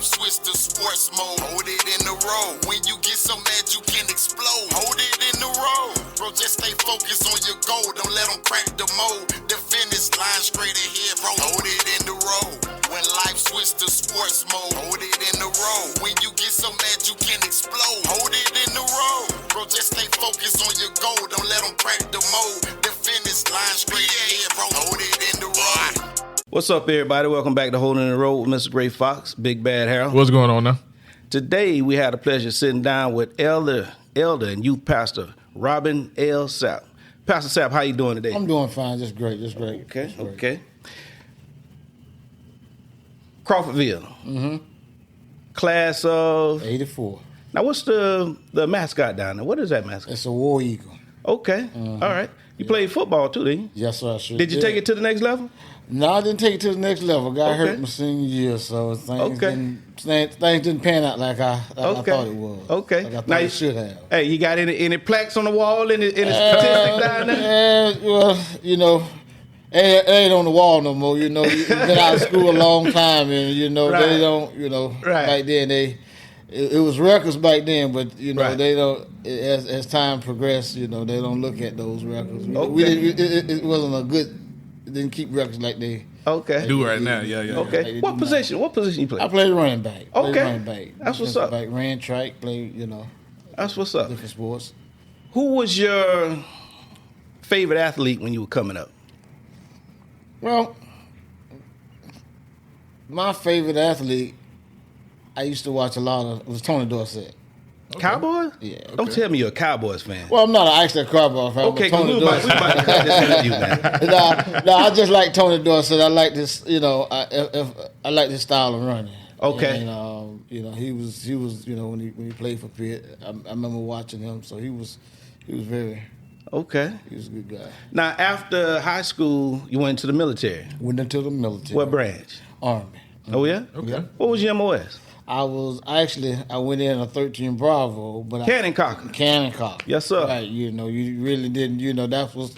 switch to sports mode. Hold it in the road. When you get so mad you can explode. Hold it in the road. Bro, just stay focused on your goal. Don't let them crack the mold. The finish line straight ahead, bro. Hold it in the road. When life switch to sports mode. Hold it in the road. When you get so mad you can explode. Hold it in the road. Bro, just stay focused on your goal. Don't let them crack the mold. The finish line straight ahead, bro. Hold it in the road. What's up, everybody? Welcome back to Holding the Road with Mr. Gray Fox, Big Bad Harold. What's going on now? Today, we had the pleasure of sitting down with Elder and youth pastor Robin L. Sapp. Pastor Sapp, how you doing today? I'm doing fine. Just great. Okay. Crawfordville. Mm-hmm. Class of 84. Now, what's the mascot down there? What is that mascot? It's a war eagle. Okay. Mm-hmm. All right. You played football too, didn't you? Yes, sir. I sure Did you take it to the next level? No, I didn't take it to the next level. Got Okay. hurt my senior year, so things didn't pan out like I thought it was. Okay. Like I thought Now it should have. Hey, you got any plaques on the wall, any statistics down there? Well, you know, it ain't on the wall no more. You know, you've been out of school a long time, and you know Right. they don't. You know, Right. back then it was records back then, but you know Right. they don't. As time progressed, you know they don't look at those records. Okay. It wasn't a good. It didn't keep records like they. Okay. Do right now, yeah. Okay. What position you play? I played running back. Okay. That's what's up. Back, ran track, played, you know, That's what's up. different sports. Who was your favorite athlete when you were coming up? Well, my favorite athlete, I used to watch a lot of, was Tony Dorsett. Cowboys? Yeah. Don't tell me you're a Cowboys fan. Well, I'm not actually a Cowboy fan. Okay, but because Tony we about to cut this interview, man. no, I just like Tony Dorsett. I like this, you know, I like his style of running. Okay. And, you know, he was, you know, when he played for Pitt, I remember watching him. So he was very, Okay. he was a good guy. Now, after high school, you went into the military. Went into the military. What branch? Army. Oh, yeah? Okay. What was your MOS? I went in a 13 Bravo, but Cannon cocker. Cannon cock. Yes, sir. Right, you know, you really didn't, you know, that was,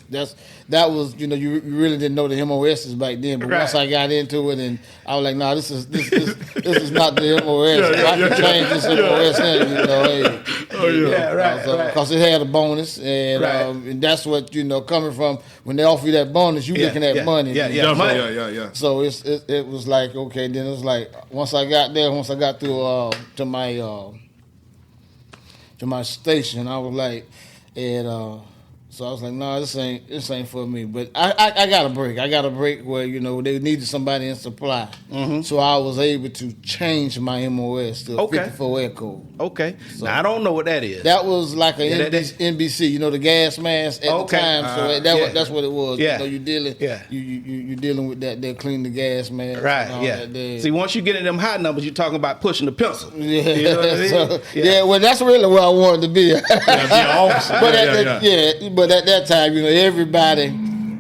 you know, you really didn't know the MOSs back then. But Right. once I got into it, and I was like, nah, this is not the MOS. I can change this MOS in, you know. Hey, Yeah, right. Because it had a bonus, and Right. and that's what, you know, coming from when they offer you that bonus, you looking at money. Yeah. Money. Yeah. So it was like, okay, then it was like once I got through to my station, I was like, and so I was like, no, this ain't for me. But I got a break. I got a break where, you know, they needed somebody in supply. Mm-hmm. So I was able to change my MOS to a Okay. 54 air code. Okay. So- now, I don't know what that is. That was like a Yeah, NBC, you know, the gas mask at Okay. the time. So that's what it was. Yeah. You know, you're dealing with that. They're cleaning the gas mask. Right, and all yeah. that there. See, once you get in them high numbers, you're talking about pushing the pencil. Yeah, You know what I mean? so, Yeah. well, that's really where I wanted to be. Yeah. But at that time, you know, everybody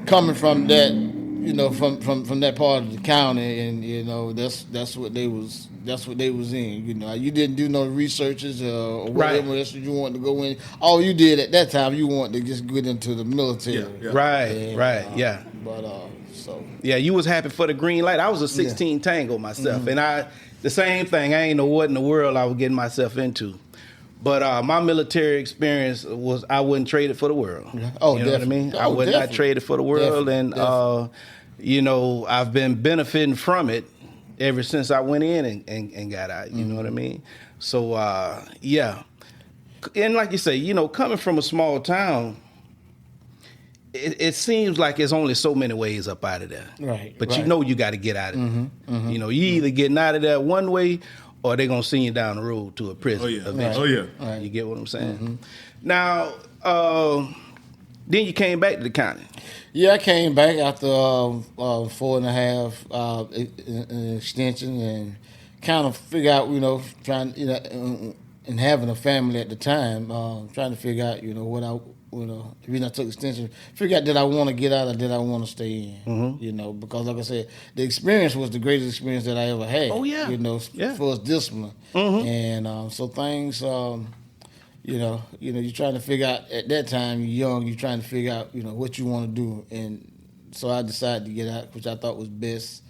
coming from that, you know, from that part of the county, and you know, that's what they was in. You know, you didn't do no researches or whatever else you wanted to go in. All you did at that time, you wanted to just get into the military. Yeah. Right, And, yeah. But so. Yeah, you was happy for the green light. I was a 16 Tango myself, Mm-hmm. and the same thing. I ain't know what in the world I was getting myself into. But my military experience was I wouldn't trade it for the world. Oh, you know what I mean? I would not trade it for the world, and you know, I've been benefiting from it ever since I went in and got out. You know what I mean? So yeah, and like you say, you know, coming from a small town, it seems like there's only so many ways up out of there. Right. But you know you got to get out of there. You know, you either getting out of there one way or they're going to send you down the road to a prison. Oh, yeah. eventually. Oh, yeah. Right. You get what I'm saying? Now, then you came back to the county. Yeah, I came back after 4.5 in extension and kind of figure out, you know, trying, you know, and having a family at the time, trying to figure out, you know, what I, you know, the reason I took extension, figure out did I want to get out or did I want to stay in, you know, because like I said, the experience was the greatest experience that I ever had. Oh, yeah. You know, Yeah. for its discipline. And so things, you know, you're trying to figure out, at that time, you're young, you're trying to figure out, you know, what you want to do. And so I decided to get out, which I thought was best.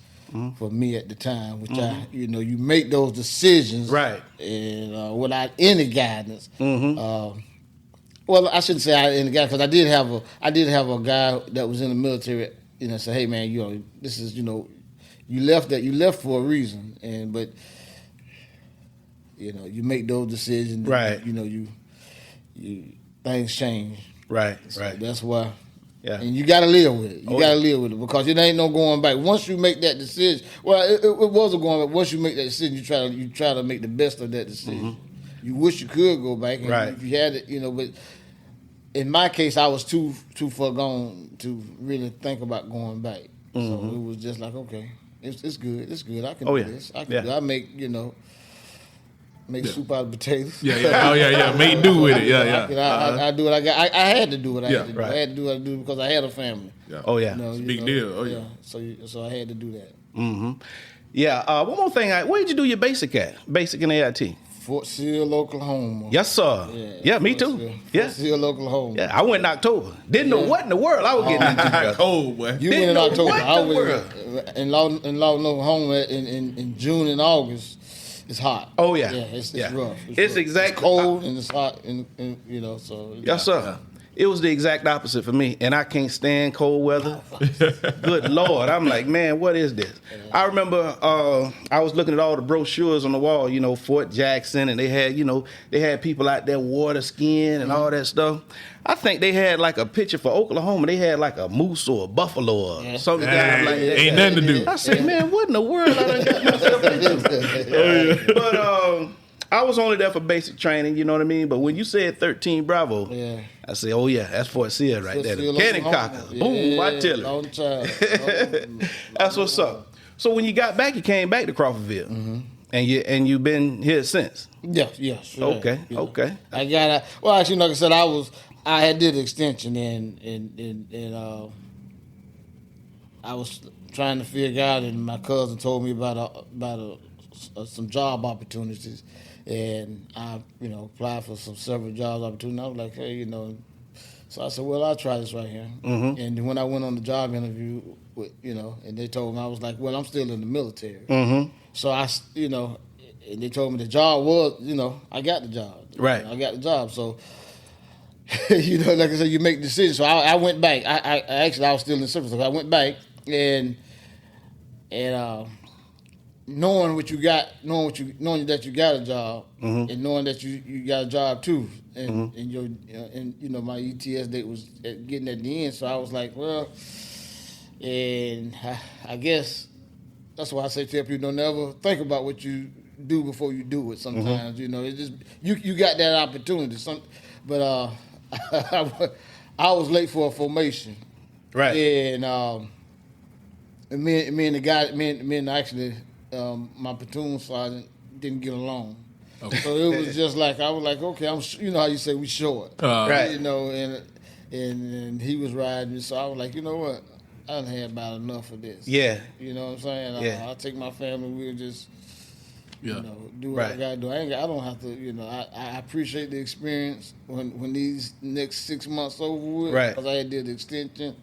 for me at the time, which you make those decisions right, and without any guidance. Well, I shouldn't say I any guidance because I did have a guy that was in the military. Say, hey man, this is you left for a reason, but you make those decisions. Right. You things change. Right. So right. That's why. Yeah. And you got to live with it. You got to live with it because it ain't no going back. Once you make that decision, well, it was a going back. Once you make that decision, you try to make the best of that decision. You wish you could go back, and if you had it, but in my case, I was too far gone to really think about going back. So it was just like, okay, it's good. It's good. I can do this. I can do it. I make soup out of potatoes. Yeah. Oh, yeah. Make do with it. Yeah. I do what I got. I had to do what I had to do. Right. I had to do what I do because I had a family. Yeah. Oh, yeah. It's a big deal. Oh, yeah. So I had to do that. Yeah. One more thing. Where did you do your basic at? Basic in AIT? Fort Sill, Oklahoma. Yes, sir. Yeah, me too. Fort Sill, Oklahoma. Yeah, I went in October. Didn't know what in the world I was getting into. Cold, boy. You went in October. I was in Lawton, Oklahoma in June and August. It's hot. Oh yeah, it's rough. It's rough. exactly it's cold and it's hot, and so. Yes, sir. Yeah. It was the exact opposite for me, and I can't stand cold weather. Good Lord, I'm like, man, what is this? I remember I was looking at all the brochures on the wall, Fort Jackson, and they had people out there water skiing and all that stuff. I think they had like a picture for Oklahoma. They had like a moose or a buffalo or something like that. Ain't nothing to do. I said, man, what in the world I done got myself into? But I was only there for basic training, you know what I mean? But when you said 13 Bravo, I said, oh yeah, that's Fort Sill right there. Cannon cocker. Boom, I tell you. That's what's up. So when you got back, you came back to Crawfordville. And you've been here since? Yeah. Sure. Okay. I got actually, like I said, I had did extension and I was trying to figure out, and my cousin told me about some job opportunities, and I applied for several job opportunities. I was like, hey, so I said, well, I'll try this right here. And when I went on the job interview, and they told me, I was like, well, I'm still in the military. So and they told me the job was, I got the job. Right. I got the job. So, like I said, you make decisions. So I went back. I was still in the service. So I went back and knowing what you got, knowing that you got a job, and knowing that you got a job too, and my ETS date was getting at the end. So I was like, well, and I guess that's why I say to people, don't never think about what you do before you do it. Sometimes it's just you got that opportunity. But I was late for a formation, right? And me and the guy, me and actually my platoon sergeant didn't get along. Okay. So it was just like I was like, okay, how you say we short, right? And he was riding me, so I was like, you know what, I done had about enough of this. Yeah. You know what I'm saying? Yeah. I'll take my family. We'll just do what right. I gotta do. I don't have to. I appreciate the experience when these next 6 months over with. Right. Because I did the extension.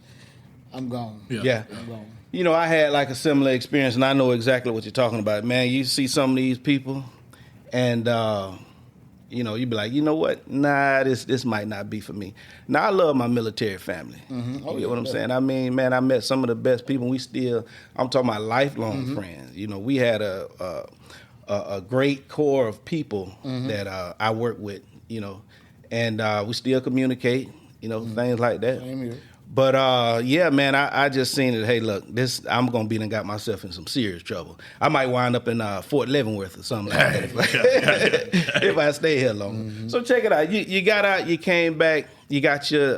I'm gone. Yeah. I'm gone. I had like a similar experience, and I know exactly what you're talking about. Man, you see some of these people, and you be like, you know what? Nah, this might not be for me. Now I love my military family. Mm-hmm. You get what I'm saying? I mean, man, I met some of the best people. I'm talking about lifelong friends. We had a great core of people that I work with. And we still communicate. Things like that. Same here. But yeah, man, I just seen it. Hey, look, I'm gonna be and got myself in some serious trouble. I might wind up in Fort Leavenworth or something like that if I stay here long. So check it out. You got out, you came back, you got your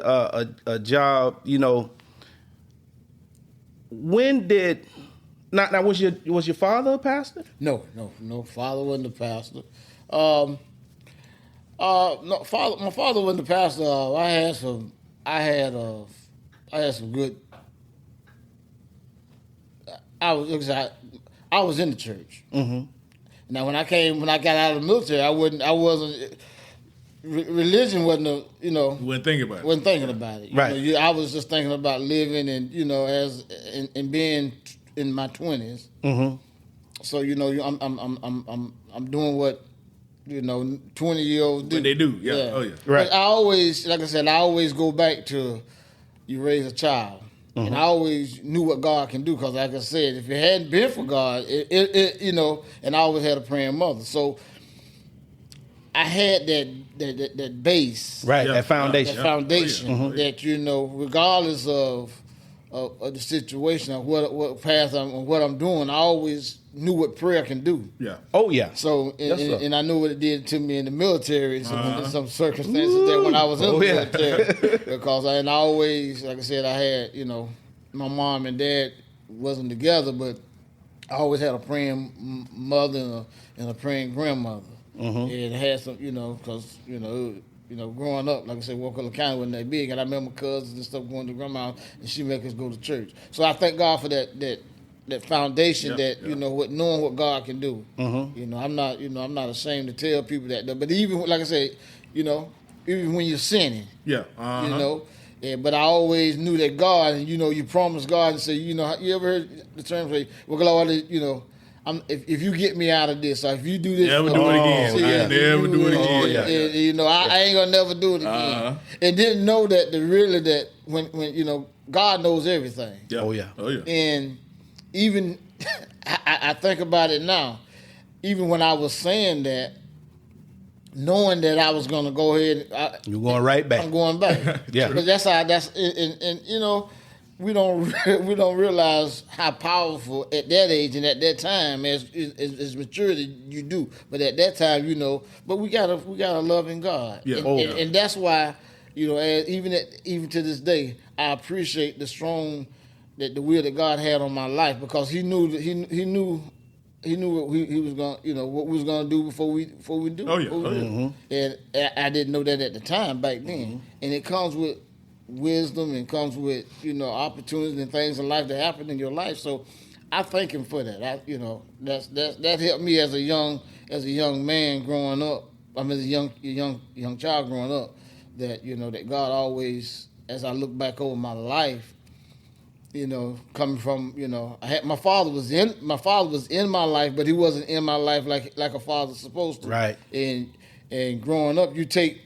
a job. When did now was your father a pastor? No. Father wasn't a pastor. No, father. My father wasn't a pastor. I had some good. I was in the church. Now, when I got out of the military, I wasn't. Religion wasn't a, Wasn't thinking about it. Wasn't thinking about it. Right. I was just thinking about living and, and being in my 20s. Mm-hmm. So I'm doing what 20-year-olds do. What they do, yeah. Oh yeah. Right. But I always, like I said, I always go back to you raise a child. And I always knew what God can do because, like I said, if it hadn't been for God, and I always had a praying mother. So I had that base, Right. Yeah. That foundation. that foundation Oh, yeah. that regardless of the situation of what path what I'm doing, I always knew what prayer can do. Yeah. Oh yeah. So Yes, sir. and I knew what it did to me in the military. In some circumstances that when I was in the military, because I always, like I said, I had my mom and dad wasn't together, but I always had a praying mother and a praying grandmother, and it had some because growing up, like I said, Walker County wasn't that big, and I remember cousins and stuff going to grandma, and she make us go to church. So I thank God for that foundation with knowing what God can do. I'm not ashamed to tell people that. But even like I said, even when you're sinning, but I always knew that God, and you promise God and say, you ever heard the term say, well, God, if you get me out of this, or if you do this, Never do it again. Never do it again. I ain't gonna never do it again. And didn't know that that when God knows everything. Yeah. Oh yeah. Oh yeah. And even I think about it now, even when I was saying that, knowing that I was going to go ahead, You're going right back. I'm going back. Yeah. Because and we don't realize how powerful at that age and at that time as maturity you do. But at that time, but we got a loving God. Yeah. And that's why, even to this day, I appreciate the strong the will that God had on my life, because He knew that He knew what He was going, what we was going to do before we do. Oh yeah. And I didn't know that at the time back then. And it comes with wisdom and comes with opportunities and things in life that happen in your life. So I thank Him for that. That helped me as a young man growing up. I mean, as a young child growing up. That that God always, as I look back over my life, coming from, my father was in my life, but he wasn't in my life like a father's supposed to. Right. And growing up, you take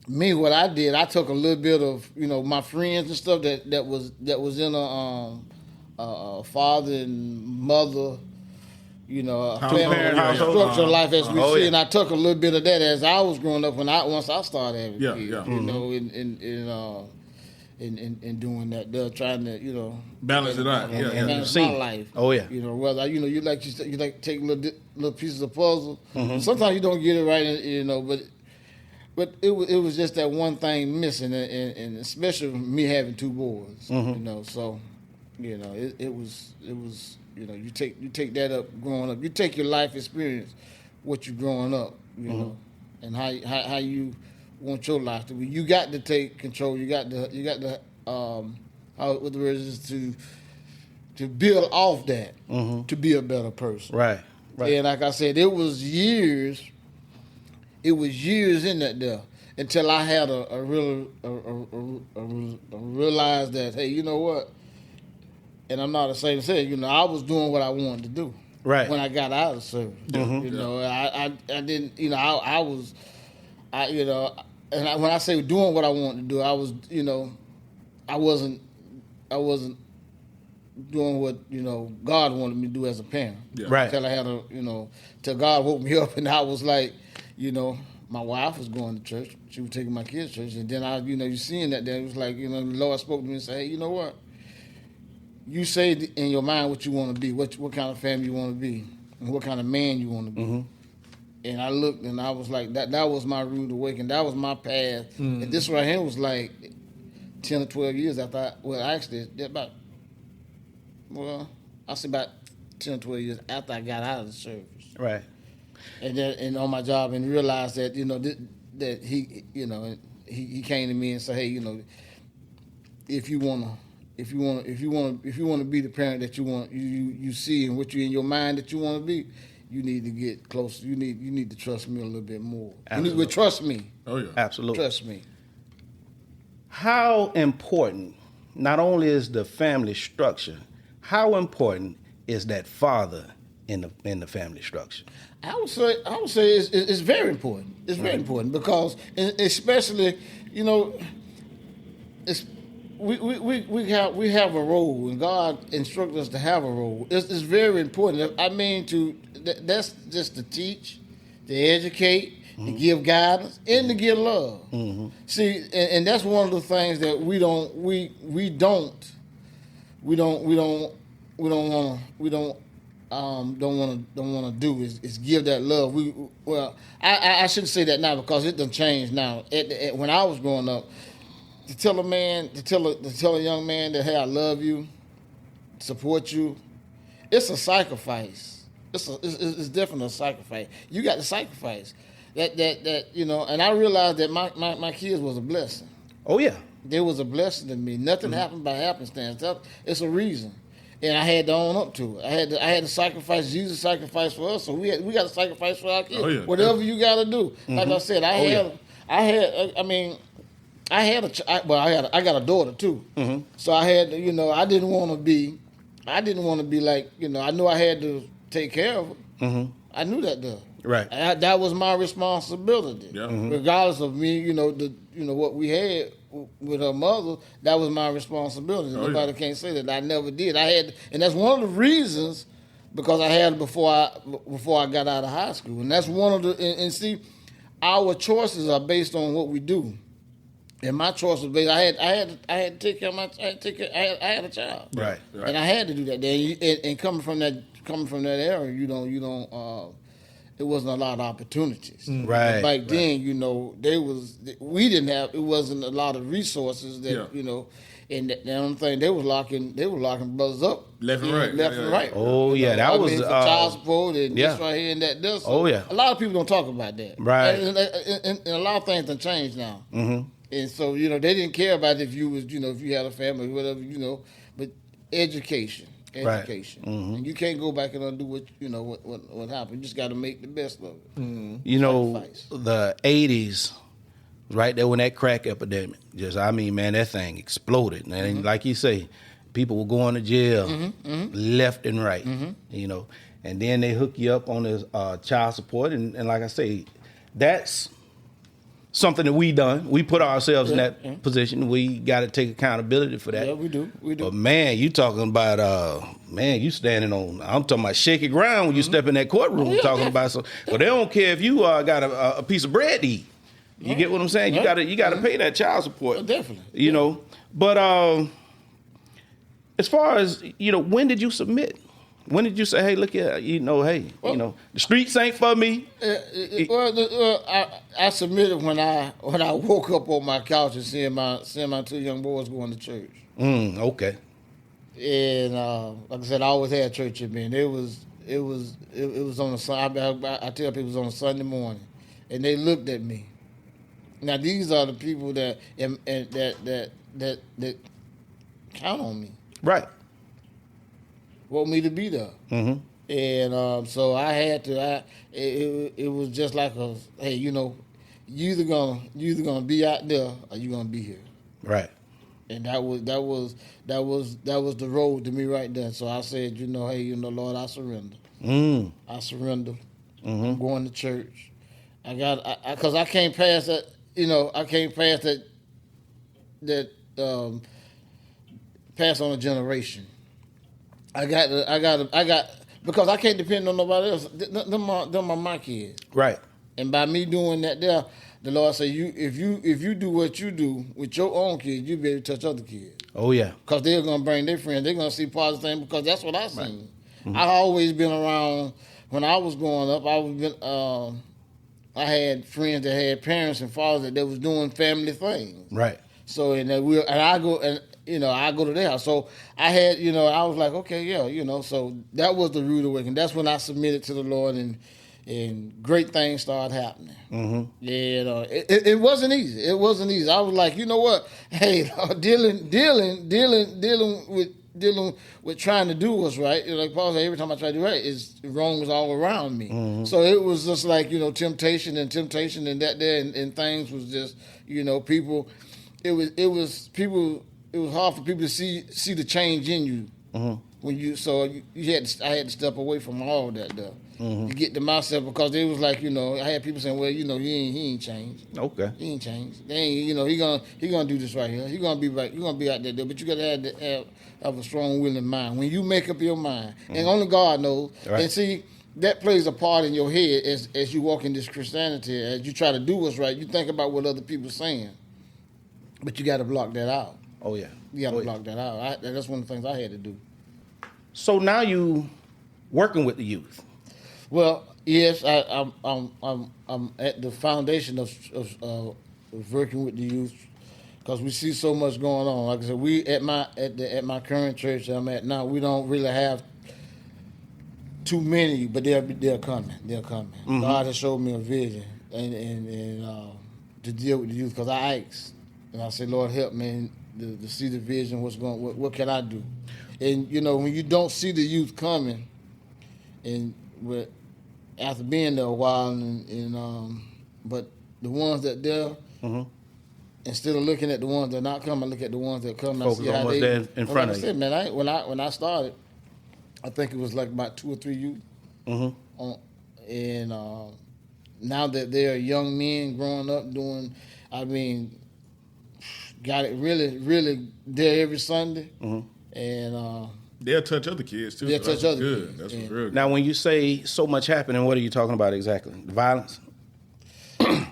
me, what I did, I took a little bit of, my friends and stuff that was in a father and mother, a family structure of life as we see, and I took a little bit of that as I was growing up once I started having kids, in doing that, they're trying to, balance it out, balance my life. Oh yeah. Whether you like to take little pieces of puzzle. Sometimes you don't get it right, but it was just that one thing missing, and especially me having two boys, so it was you take that up growing up. You take your life experience, what you growing up, and how you want your life to be. You got to take control. You got to what the word is to build off that to be a better person. Right. And like I said, it was years in that there until I had a realize that, hey, you know what? And I'm not ashamed to say, I was doing what I wanted to do. Right. When I got out of the service, I didn't, I was, and when I say doing what I wanted to do, I was, I wasn't doing what God wanted me to do as a parent. Yeah. Right. Until I had till God woke me up, and I was like, my wife was going to church. She was taking my kids to church, and then you seeing that. Then it was like, the Lord spoke to me and said, hey, you know what? You say in your mind what you want to be, what kind of family you want to be, and what kind of man you want to be. And I looked, and I was like, that was my rude awakening. That was my path. And this right here was like 10 or 12 years after I say about 10 or 12 years after I got out of the service. Right. And on my job, and realized that, that he, he came to me and said, hey, if you want to be the parent that you want, you see, and what you in your mind that you want to be, you need to get closer. You need to trust me a little bit more. Absolutely. You need to trust me. Oh yeah. Absolutely. Trust me. How important not only is the family structure, how important is that father in the family structure? I would say it's very important. It's very important because, especially, it's we have a role, and God instructed us to have a role. It's very important. I mean, that's just to teach, to educate, to give guidance, and to give love. See, and that's one of the things that we don't want to do is give that love. I shouldn't say that now because it done changed now. When I was growing up, to tell a young man that, hey, I love you, support you, it's a sacrifice. It's definitely a sacrifice. You got to sacrifice that and I realized that my kids was a blessing. Oh yeah, they was a blessing to me. Nothing happened by happenstance. It's a reason. And I had to own up to it. I had to sacrifice. Jesus sacrificed for us, so we got to sacrifice for our kids. Oh, yeah. Whatever you got to do. Like I said, I got a daughter too. So I had to, I didn't want to be like, I knew I had to take care of her. I knew that though. Right. That was my responsibility. Yeah. Regardless of me, what we had with her mother, that was my responsibility. Nobody can't say that I never did. I had, and that's one of the reasons because I had it before I got out of high school, and that's one of the. And see, our choices are based on what we do. And my choice was based. I had to take care of my. I had a child. Right. And I had to do that. And coming from that era, you don't. It wasn't a lot of opportunities. Right. Back then, we didn't have. It wasn't a lot of resources that And the only thing they were locking brothers up left and right. Oh yeah, that was for child support and this right here and that. This. So a lot of people don't talk about that. Right. And a lot of things have changed now. And so they didn't care about if you was if you had a family or whatever but education. And you can't go back and undo what happened. You just got to make the best of it. The 80s, right there when that crack epidemic, that thing exploded. And like you say, people were going to jail left and right, and then they hook you up on this child support. And like I say, that's something that we done. We put ourselves in that position. We got to take accountability for that. Yeah, we do. But man, you talking about you standing on. I'm talking about shaky ground when you step in that courtroom. Talking about but they don't care if you got a piece of bread to eat. You get what I'm saying? You got to pay that child support. Definitely. But as far as when did you submit? When did you say, hey, look here, the streets ain't for me? I submitted when I woke up on my couch and seeing my two young boys going to church. Okay. And like I said, I always had church in me. And it was on a Sunday. I tell people it was on a Sunday morning, and they looked at me. Now these are the people that count on me. Right. Want me to be there. And so I had to. It was just like hey, you either gonna be out there or you gonna be here. Right. And that was the road to me right there. So I said, hey, Lord, I surrender. I surrender. I'm going to church. Because I can't pass that. I can't pass that. Pass on a generation. I got because I can't depend on nobody else. Them are my kids. Right. And by me doing that there, the Lord say if you do what you do with your own kids, you be able to touch other kids. Oh yeah. Because they're gonna bring their friends. They're gonna see positive things because that's what I seen. I've always been around. When I was growing up, I had friends that had parents and fathers that was doing family things. Right. So I go to their house. So I had, I was like, okay, yeah, so that was the rude awakening. That's when I submitted to the Lord and great things started happening. Yeah, it wasn't easy. It wasn't easy. I was like, you know what? Hey, dealing with trying to do what's right. Like Paul said, every time I try to do right, wrong was all around me. So it was just like, temptation and that there and things was just, people. It was hard for people to see the change in you. I had to step away from all that stuff. To get to myself, because it was like, I had people saying, well, he ain't changed. Okay. He ain't changed. They ain't, he gonna do this right here. He gonna be right. You gonna be out there. But you gotta have a strong willing mind. When you make up your mind, and only God knows. Right. And see, that plays a part in your head as you walk in this Christianity. As you try to do what's right, you think about what other people are saying, but you got to block that out. Oh yeah. You got to block that out. That's one of the things I had to do. So now you working with the youth. Well, yes, I'm at the foundation of working with the youth, because we see so much going on. Like I said, we at my current church I'm at now, we don't really have too many, but they're coming. They're coming. Mm-hmm. God has showed me a vision and to deal with the youth, because I asked and I said, Lord, help me to see the vision. What can I do? And when you don't see the youth coming, and after being there a while, but the ones that there, instead of looking at the ones that are not coming, look at the ones that come. Focus on what's there in front of you. Man, when I started, I think it was like about 2 or 3 youth, and now that they're young men growing up doing, got it really there every Sunday, and. They'll touch other kids too. They'll touch other kids. That's real good. Now, when you say so much happening, what are you talking about exactly? The violence?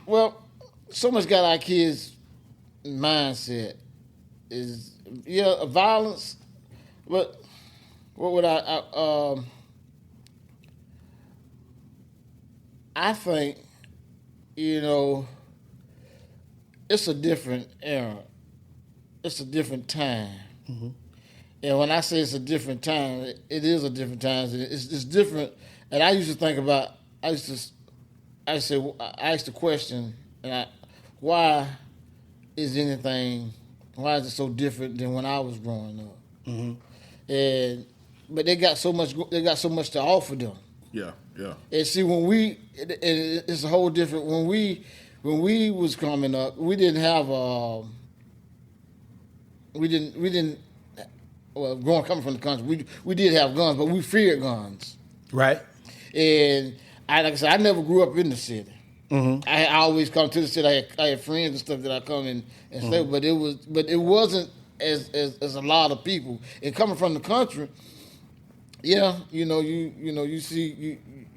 Well, so much got our kids' mindset is violence. But what would I think it's a different era. It's a different time. And when I say it's a different time, it is a different time. It's different. And I used to think about, I asked the question, why is it so different than when I was growing up? But they got so much to offer them. Yeah. And see, it's a whole different. When we was coming up, we didn't have Well, coming from the country, we did have guns, but we feared guns. Right. And like I said, I never grew up in the city. I always come to the city. I had friends and stuff that I come in and stay, but it wasn't as a lot of people. And coming from the country, you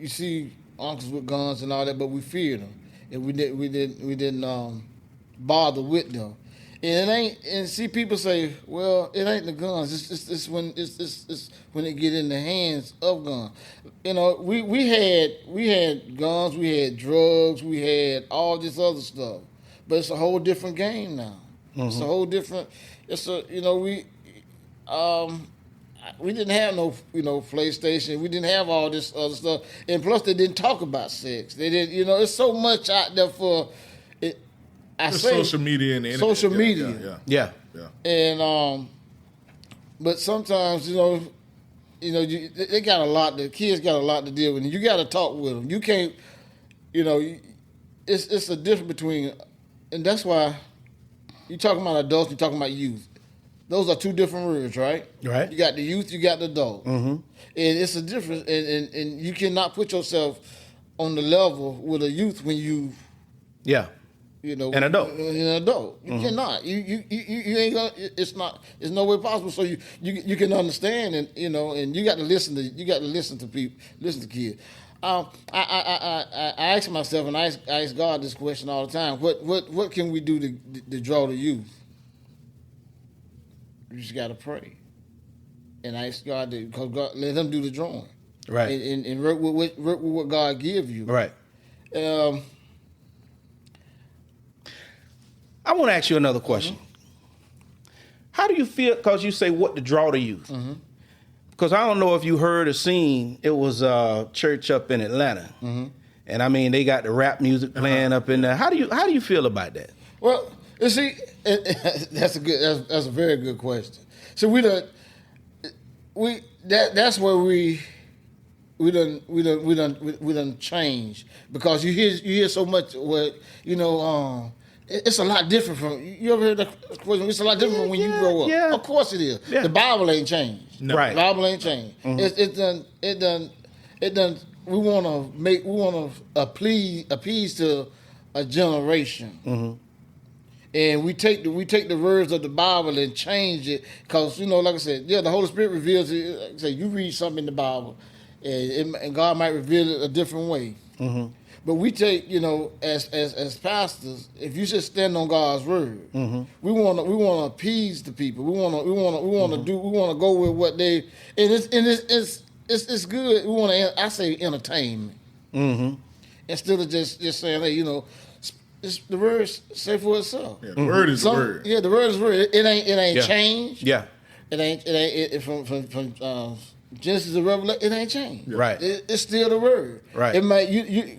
see uncles with guns and all that, but we feared them, and we didn't bother with them. And it ain't. And see, people say, "Well, it ain't the guns. It's when it get in the hands of guns." We had guns, we had drugs, we had all this other stuff, but it's a whole different game now. It's a whole different. We didn't have no PlayStation. We didn't have all this other stuff, and plus they didn't talk about sex. They didn't. It's so much out there for it. Social media and the internet. Social media. Yeah. And but sometimes they got a lot. The kids got a lot to deal with, and you got to talk with them. You can't. It's a difference between, and that's why you talking about adults. You talking about youth. Those are two different words, right? Right. You got the youth. You got the adult. And it's a difference, and you cannot put yourself on the level with a youth when you. Yeah. An adult. You cannot. You ain't gonna. It's no way possible. So you can understand, and and you got to listen to people, listen to kids. I ask myself, and I ask God this question all the time. What can we do to draw the youth? You just got to pray, and I ask God because God let Him do the drawing, right? And work with what God give you, right? I want to ask you another question. How do you feel? Because you say what to draw the youth. Because I don't know if you heard or seen. It was a church up in Atlanta, and they got the rap music playing up in there. How do you feel about that? Well, you see, that's a very good question. So that's where we done changed, because you hear so much where it's a lot different from you ever heard that question? It's a lot different from when you grow up. Yeah. Of course it is. Yeah. The Bible ain't changed. No. Right. The Bible ain't changed. Mm-hmm. It done. We want to appease to a generation. Mm-hmm. And we take the words of the Bible and change it because, like I said, the Holy Spirit reveals it. Like I said, you read something in the Bible, and God might reveal it a different way. Mm-hmm. But we take, as pastors, if you just stand on God's word, mm-hmm. we want to appease the people. We want to go with what they and it's good. We want to entertainment, mm-hmm. instead of just saying, hey, the word say for itself. Yeah, the word is the word. Yeah, the word is the word. It ain't changed. Yeah. It ain't from Genesis to Revelation. It ain't changed. Right. It's still the word. Right. It might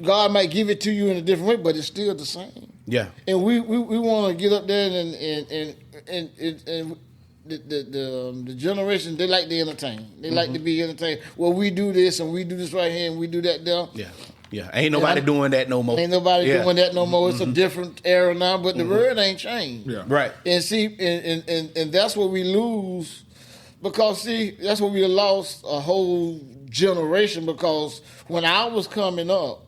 God might give it to you in a different way, but it's still the same. Yeah. And we want to get up there and the generation, they like to entertain. They like to be entertained. Well, we do this and we do this right here and we do that there. Yeah. Yeah, ain't nobody doing that no more. Ain't nobody doing that no more. It's a different era now, but the word ain't changed. Yeah. Right. And see, and that's what we lose, because see, that's what we lost a whole generation. Because when I was coming up,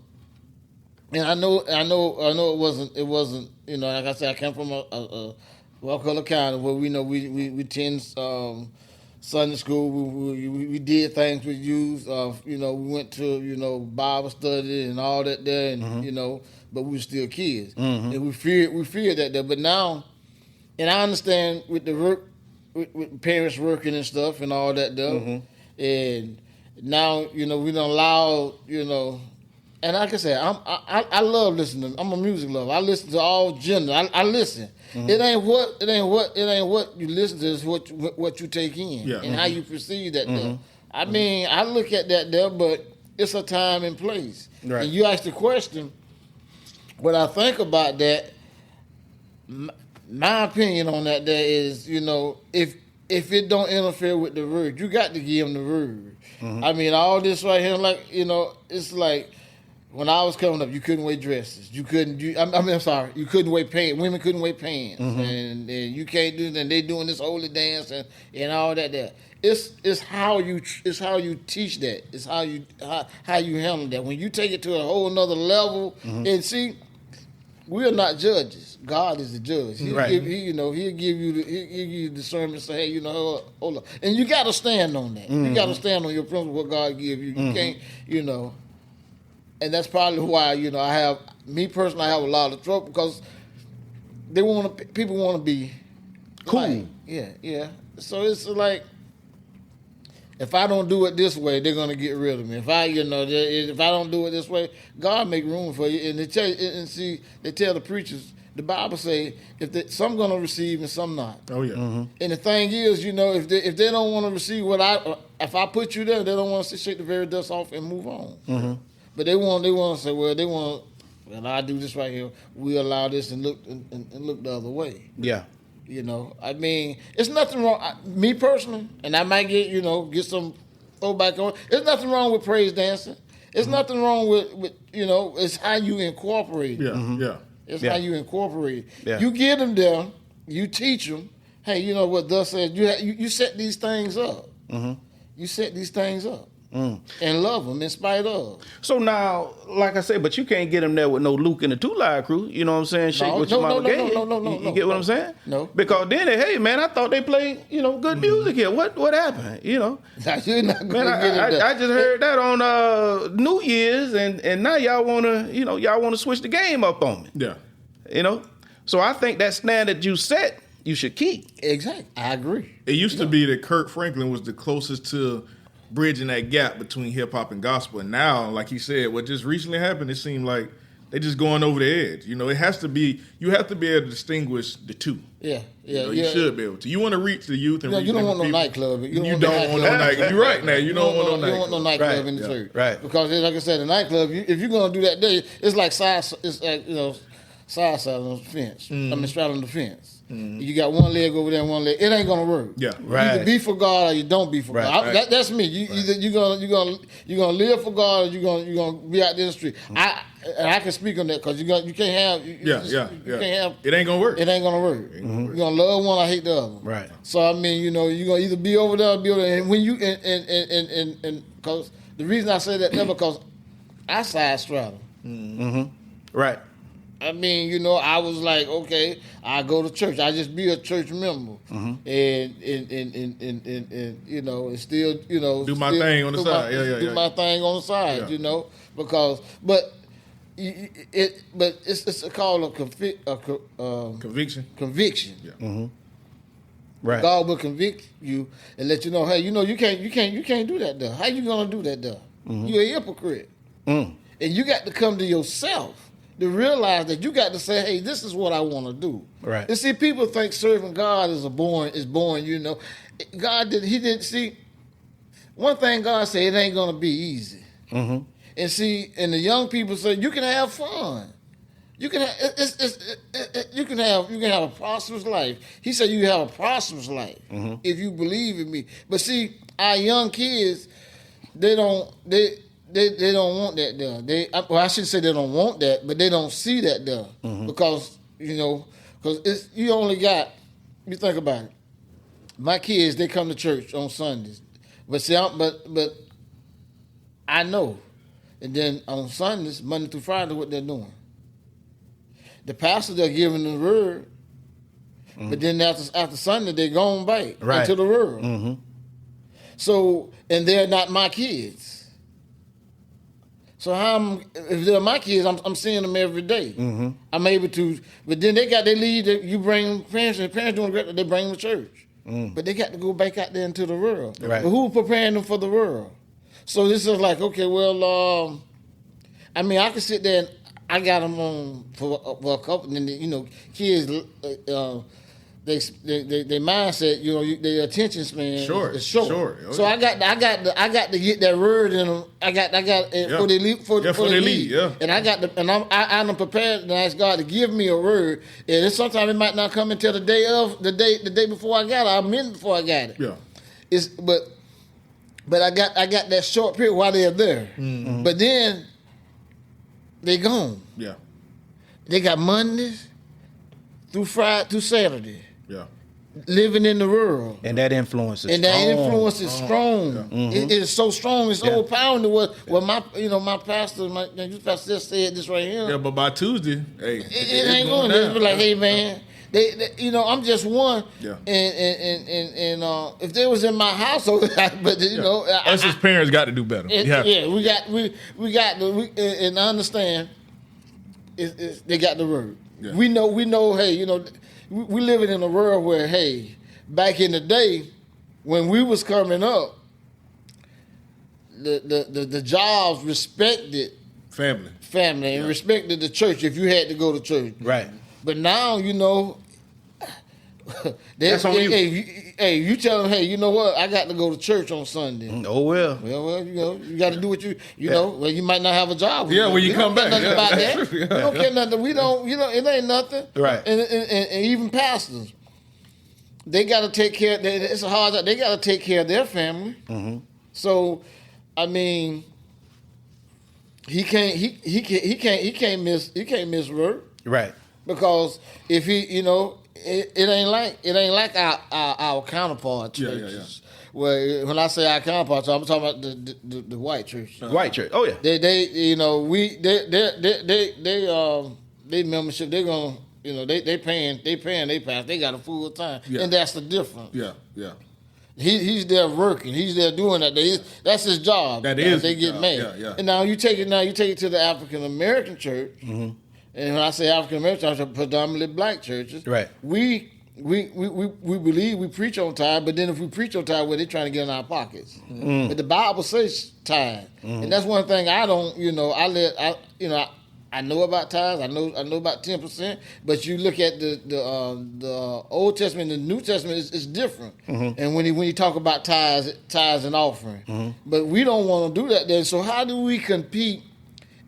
and I know it wasn't. Like I said, I came from a Wakulla County where we attend Sunday school. We did things with youth. We went to Bible study and all that there, and but we were still kids, and we feared that there. But now, and I understand with the work, with parents working and stuff and all that there, and now we don't allow And like I said, I love listening. I'm a music lover. I listen to all genres. I listen. Mm-hmm. It ain't what you listen to. It's what you take in and how you perceive that. There. I mean, I look at that there, but it's a time and place. Right. And you ask the question, what I think about that. My opinion on that there is, if it don't interfere with the word, you got to give them the word. Mm-hmm. I mean, all this right here, like it's like. When I was coming up, you couldn't wear dresses. You couldn't. I'm sorry. You couldn't wear pants. Women couldn't wear pants, and you can't do. And they doing this holy dance and all that. There, it's how you teach that. It's how you handle that. When you take it to a whole another level, and see, we are not judges. God is the judge. He'll give you discernment and say, hey, hold up, and you got to stand on that. You got to stand on your principle. What God give you. You can't, And that's probably why, I have a lot of trouble, because people want to be cool. Like, yeah. So it's like, if I don't do it this way, they're gonna get rid of me. If I don't do it this way, God make room for you. And they tell the preachers, the Bible say, some gonna receive and some not. Oh yeah. Mm-hmm. And the thing is, if they don't want to receive if I put you there, they don't want to shake the very dust off and move on. Mm-hmm. But they want to say, well, I do this right here. We allow this and look the other way. Yeah. I mean, it's nothing wrong. Me personally, and I might get some throwback on. There's nothing wrong with praise dancing. It's nothing wrong with it's how you incorporate it. Yeah, yeah. It's how you incorporate it. Yeah. You get them there. You teach them. Hey, you know what thus says. You set these things up. Mm-hmm. You set these things up. And love them in spite of. So now, like I said, but you can't get them there with no Luke and the Two Live Crew. You know what I'm saying? Shake what your mama gave you. No. You get what I'm saying? No. Because then, hey man, I thought they played good music here. What happened? You're not gonna man, I just heard that on New Year's, and now y'all wanna switch the game up on me. Yeah. So I think that standard you set, you should keep. Exactly. I agree. It used to be that Kirk Franklin was the closest to bridging that gap between hip hop and gospel, and now, like he said, what just recently happened, it seemed like they just going over the edge. It has to be. You have to be able to distinguish the two. Yeah. You should be able to. You want to reach the youth and you don't want no nightclub. You don't want no nightclub. You're right now. You don't want no nightclub. You don't want no nightclub in the church, right? Because like I said, the nightclub. If you're gonna do that day, it's like side. It's like side on the fence. I mean, straddling the fence. You got one leg over there and one leg. It ain't gonna work. Yeah, right. You either be for God or you don't be for God. That's me. Either you're gonna live for God or you're gonna be out there in the street. I can speak on that because you can't have. You can't have. It ain't gonna work. It ain't gonna work. You're gonna love one or hate the other. Right. So I mean, you're gonna either be over there or be over there. And when you and because the reason I say that because I side straddle. Right. I mean, I was like, okay, I go to church. I just be a church member, and still, do my thing on the side. Do my thing on the side, because it's called a conviction. Conviction. Yeah. Right. God will convict you and let you know, hey, you can't do that though. How you gonna do that though? You're a hypocrite, and you got to come to yourself to realize that you got to say, hey, this is what I want to do. Right. And see, people think serving God is boring. God didn't see. One thing God said, it ain't gonna be easy. And see, and the young people say you can have fun. You can have a prosperous life. He said you have a prosperous life if you believe in me. But see, our young kids, they don't want that there. I shouldn't say they don't want that, but they don't see that there because because you only got. You think about it. My kids, they come to church on Sundays, but see, but I know, and then on Sundays, Monday through Friday, what they're doing. The pastor, they're giving the word, but then after Sunday, they're going back into the world. So, and they're not my kids. So if they're my kids, I'm seeing them every day. I'm able to, but then they leave. You bring parents, and parents doing great. They bring them to church, but they got to go back out there into the world. Right. But who's preparing them for the world? So this is like, okay, well, I can sit there and I got them on for a couple, and kids, they mindset, their attention span is short. Sure. So I got to get that word in them. I got for they leave. Yeah. And I'm prepared to ask God to give me a word. And sometimes it might not come until the day before I got it, a minute before I got it. Yeah. But I got that short period while they're there. But then they gone. Yeah. They got Mondays through Friday through Saturday. Yeah. Living in the world. And that influence is strong. Is strong. Yeah. It is so strong. It's overpowering to what my pastor, my youth pastor just said this right here. Yeah, but by Tuesday, hey, it ain't going. They be like, hey man, they I'm just one. Yeah. And if they was in my household, but us as parents got to do better. We got to and I understand. They got the word. Yeah. We know. Hey, we living in a world where, hey, back in the day when we was coming up, the jobs respected family and respected the church if you had to go to church. Right. But now, that's on you. Hey, you tell them, hey, you know what? I got to go to church on Sunday. Oh well. Well, you got to do what you know. Well, you might not have a job. Yeah, when you come back. Nothing about that. We don't care nothing. We don't. It ain't nothing. Right. And even pastors, they got to take care. It's a hard job. They got to take care of their family. So, I mean, he can't miss work. Right. Because if he, it ain't like our counterpart churches. Well, when I say our counterparts, I'm talking about the white church. White church. Oh yeah. They membership. They're gonna, they paying they pass. They got a full time, and that's the difference. Yeah. He's there working. He's there doing that. That's his job. That is. They get mad. Yeah. And now you take it to the African American church. And when I say African American, I'm talking predominantly black churches. Right. We believe we preach on tithe, but then if we preach on tithe, they're trying to get in our pockets. But the Bible says tithe, and that's one thing I don't. I know about tithes. I know about 10%. But you look at the Old Testament and the New Testament, it's different. And when you talk about tithes and offering, but we don't want to do that. Then so how do we compete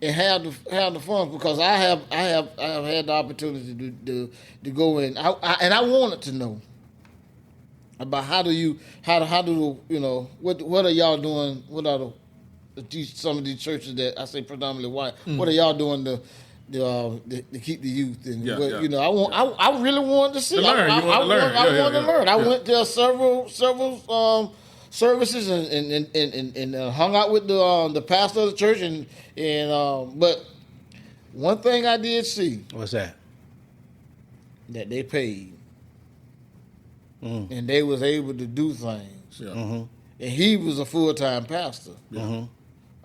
and have the funds, because I have had the opportunity to go in. I wanted to know about how do you know, what are y'all doing? What are some of these churches that I say predominantly white? What are y'all doing to keep the youth? And you know, I really wanted to see. I wanted to learn. I went to several services and hung out with the pastor of the church and but one thing I did see. What's that? That they paid. And they was able to do things. Yeah. And he was a full-time pastor.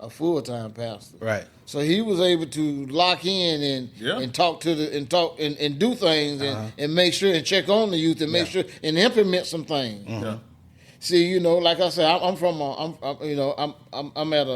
A full-time pastor. Right. So he was able to lock in and talk to and do things and make sure and check on the youth and make sure and implement some things. Yeah. See, you know, like I said, I'm at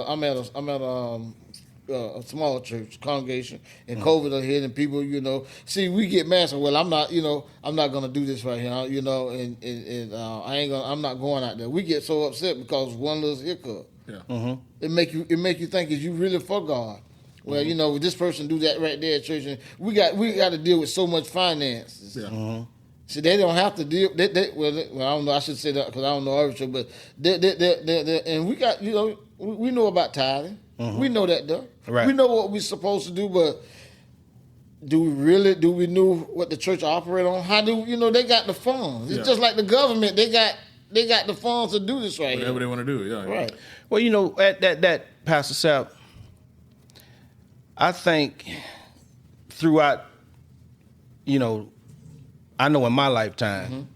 a small church congregation, and COVID hit, and people, you know, see, we get mad. So, well, I'm not gonna do this right here, you know, and I'm not going out there. We get so upset because one little hiccup. Yeah. It make you think, is you really for God? Well, you know, this person do that right there at church, and we got to deal with so much finances. Yeah. See, they don't have to deal. Well, I don't know. I should say that because I don't know everything, but and we got, you know, we know about tithing. We know that though. Right. We know what we're supposed to do, but do we know what the church operate on? How do you know they got the funds? It's just like the government. They got the funds to do this right Whatever here. they want to do. Yeah. Right. Well, you know, at that Pastor Sapp, I think throughout, you know, I know in my lifetime,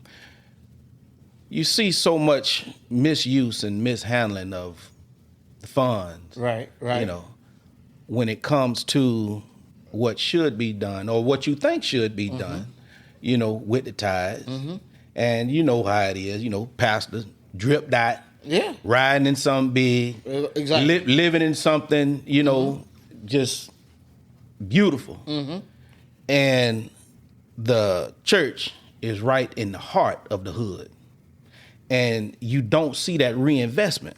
you see so much misuse and mishandling of the funds. Right. You know, when it comes to what should be done or what you think should be done, you know, with the tithes. And you know how it is, you know, pastors, drip that, riding in something big, exactly. Living in something, you know, just beautiful. And the church is right in the heart of the hood. And you don't see that reinvestment.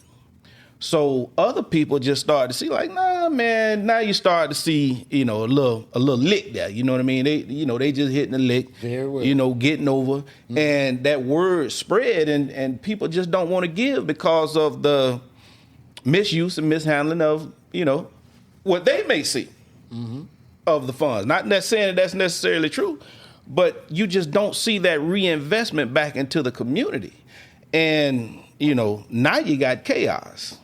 So other people just start to see like, nah, man, now you start to see, you know, a little lick there. You know what I mean? They just hitting a lick, very well. You know, getting over. And that word spread and people just don't want to give because of the misuse and mishandling of, you know, what they may see of the funds. Not saying that's necessarily true, but you just don't see that reinvestment back into the community. And, you know, now you got chaos.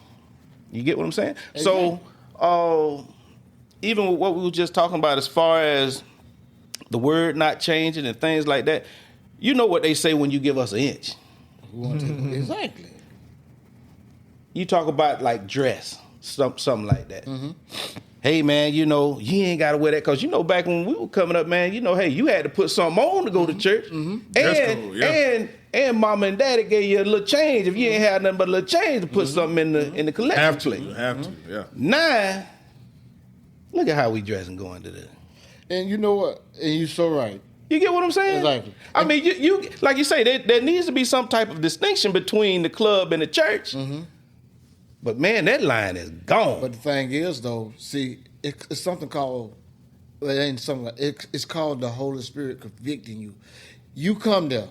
You get what I'm saying? Exactly. So even with what we were just talking about as far as the word not changing and things like that, you know what they say when you give us an inch. Exactly. You talk about like dress, something like that. Hey, man, you know, you ain't got to wear that because, you know, back when we were coming up, man, you know, hey, you had to put something on to go to church. And mama and daddy gave you a little change. If you ain't had nothing but a little change to put something in the collection plate. You have to, yeah. Now, look at how we dress and going to this. And you know what? And you're so right. You get what I'm saying? Exactly. I mean, you like you say, there needs to be some type of distinction between the club and the church. But man, that line is gone. But the thing is, though, see, it's something called, well, it ain't something. It's called the Holy Spirit convicting you. You come there,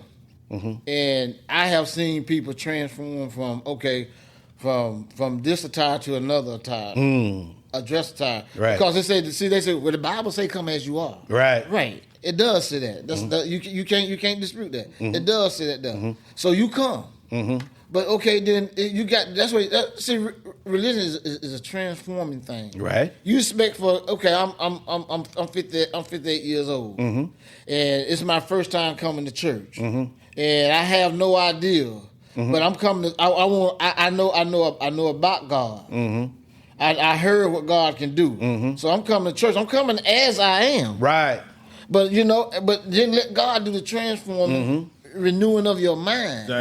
and I have seen people transform from this attire to another attire, a dress attire, right? Because they say, well, the Bible say, "Come as you are." Right. It does say that. That's you can't dispute that. It does say that though. So you come. But okay, then you got religion is a transforming thing, right? You expect I'm 58 years old, and it's my first time coming to church, and I have no idea, but I'm coming. I know about God. I heard what God can do, so I'm coming to church. I'm coming as I am, right? But then let God do the transforming. Renewing of your mind.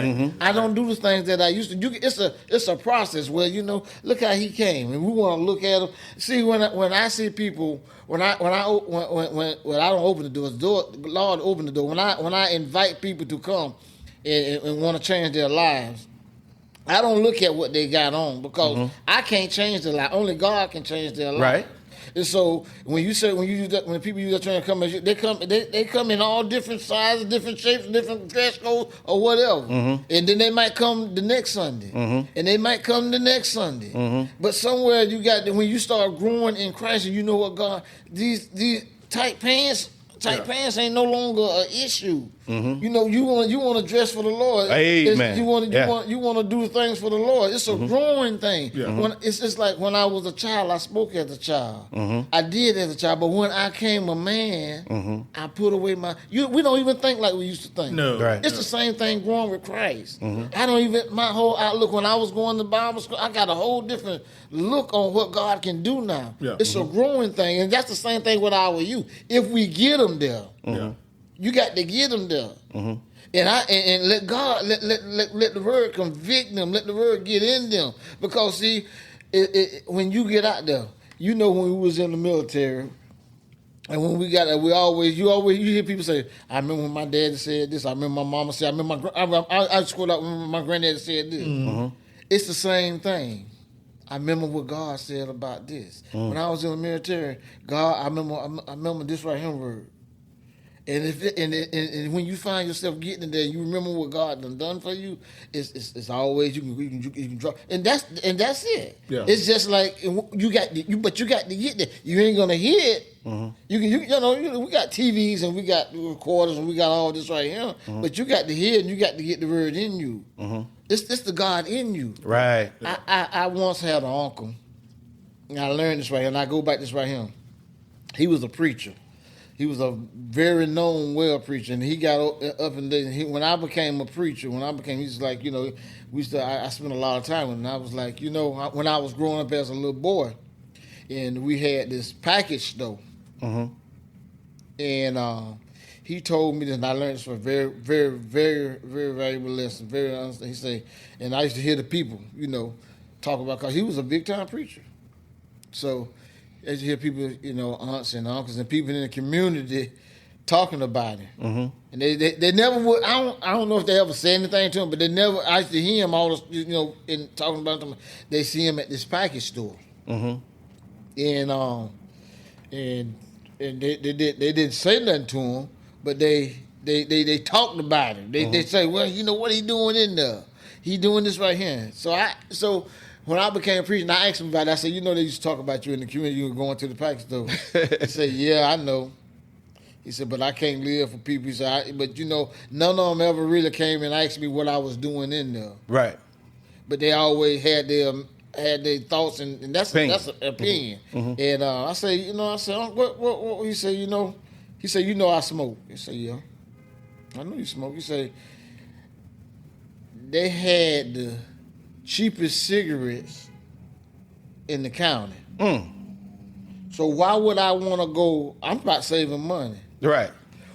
I don't do the things that I used to do. It's a process where, you know, look how he came, and we want to look at him. See, when I see people, when I don't open the Lord open the door. When I invite people to come and want to change their lives, I don't look at what they got on because I can't change their life. Only God can change their life. Right. And so when you use that, when people use that term, they come in all different sizes, different shapes, different dress codes or whatever. And then they might come the next Sunday, and they might come the next Sunday. But somewhere you got when you start growing in Christ, and you know what God these tight pants. Tight pants ain't no longer an issue. You know, you want to dress for the Lord. Amen. You want to do things for the Lord. It's a growing thing. It's just like when I was a child, I spoke as a child. I did as a child, but when I came a man, I put away we don't even think like we used to think. No, It's the same thing growing with Christ. I don't even my whole outlook when I was going to Bible school. I got a whole different look on what God can do now. It's a growing thing, and that's the same thing with our youth. If we get them there. You got to get them there, and let God let the word convict them. Let the word get in them, because see, when you get out there, you know when we was in the military, and when we got you hear people say, I remember when my dad said this. I remember my mama said. I remember I just quote out when my granddad said this. It's the same thing. I remember what God said about this when I was in the military. God, I remember this right here word. And when you find yourself getting in there, you remember what God done for you. It's always you can draw, and that's it. It's just like you got to get there. You ain't gonna hear it. We got TVs and we got recorders and we got all this right here, but you got to hear it and you got to get the word in you. It's the God in you. Right. I once had an uncle, and I learned this right here, and I go back this right here. He was a preacher. He was a very known well preacher, and he got up and down. When I became a preacher, he's like, I spent a lot of time with him. And I was like, when I was growing up as a little boy, and we had this package store, and he told me this, and I learned this from a very, very, very, very valuable lesson. Very honest. He said, and I used to hear the people, talk about, because he was a big time preacher, so. As you hear people, aunts and uncles and people in the community talking about him, and they never would. I don't know if they ever said anything to him, but they never. I used to hear him all, in talking about them. They see him at this package store, and they didn't say nothing to him, but they talked about him. They say, well, what he doing in there? He doing this right here. So. When I became a preacher, I asked him about it. I said, they used to talk about you in the community. You were going to the package store. He said, yeah, I know. He said, but I can't live for people. He said, but none of them ever really came and asked me what I was doing in there. Right. But they always had their thoughts, and that's an opinion. And I said, what? He said, He said, I smoke. He said, yeah, I know you smoke. He said, they had the cheapest cigarettes in the county. So why would I want to go? I'm about saving money. Right.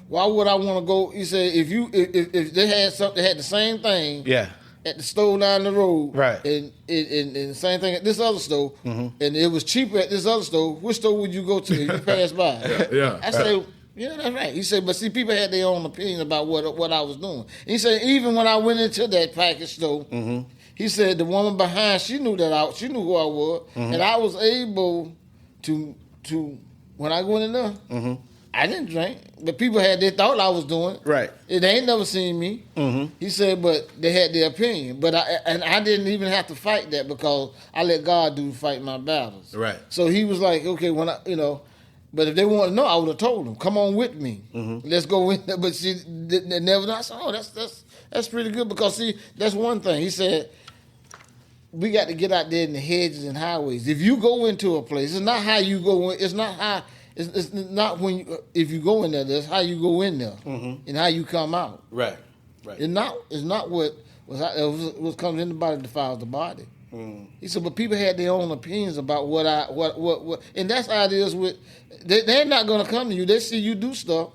Why would I want to go? He said, if they had something, they had the same thing. Yeah. At the store down the road. Right. And the same thing at this other store. And it was cheaper at this other store. Which store would you go to if you pass by? Yeah. I said, yeah, that's right. He said, but see, people had their own opinion about what I was doing. He said, even when I went into that package store. He said the woman behind, she knew who I was, and I was able to when I went in there, I didn't drink, but people they thought I was doing it. Right. They ain't never seen me. He said, but they had their opinion, but I didn't even have to fight that because I let God fight my battles. Right. So he was like, okay, when but if they want to know, I would have told them, come on with me, let's go in there. But see, they never know. I said, oh, that's pretty good because see, that's one thing. He said, we got to get out there in the hedges and highways. If you go into a place, it's not how you go in. It's not how. It's not if you go in there. That's how you go in there and how you come out. Right. Right. It's not what comes in the body defiles the body. He said, but people had their own opinions about what, and that's how it is with. They're not going to come to you. They see you do stuff,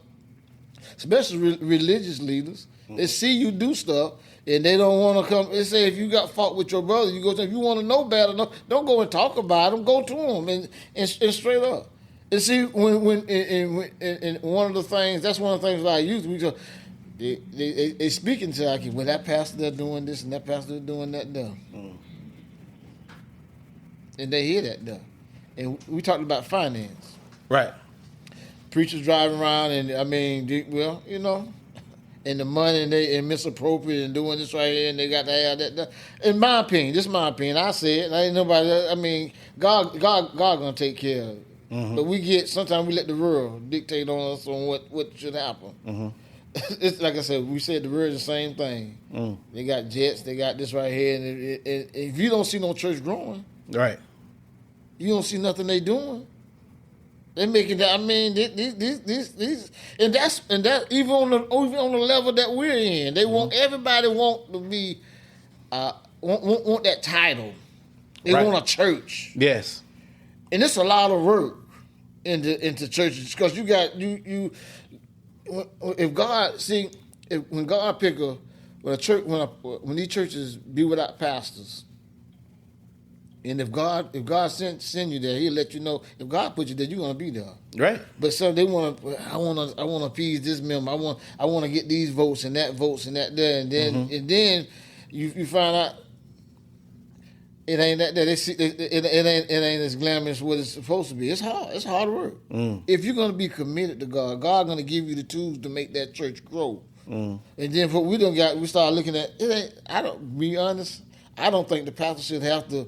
especially religious leaders. They see you do stuff. And they don't want to come. They say if you got fought with your brother, you go to. If you want to know better, don't go and talk about them. Go to them and straight up. And see when one of the things that's one of the things that I use. We go, they speaking to like, well, that pastor they're doing this and that pastor they're doing that there, and they hear that there. and we talked about finance. Right. Preachers driving around, and I mean, and the money and misappropriate and doing this right here, and they got to have that. In my opinion, this is my opinion. I say it. And ain't nobody. I mean, God gonna take care of it. Mm-hmm. But sometimes we let the world dictate on us on what should happen. Mm-hmm. It's like I said, we said the world is the same thing. Mm. They got jets, they got this right here, and if you don't see no church growing, right, you don't see nothing they doing. They making that. I mean, these, and that even on the level that we're in, they want everybody want to be want that title. They want a church. Yes, and it's a lot of work into churches because you got you. If God when God pick when these churches be without pastors, and if God send you there, He'll let you know. If God put you there, you're gonna be there. Right. But so they want to. I want to appease this member. I want to get these votes and that there, and then you find out it ain't that. It ain't as glamorous as what it's supposed to be. It's hard. It's hard work. Mm. If you're gonna be committed to God, God's gonna give you the tools to make that church grow. Mm. And then we start looking at it. I don't be honest. I don't think the pastor should have to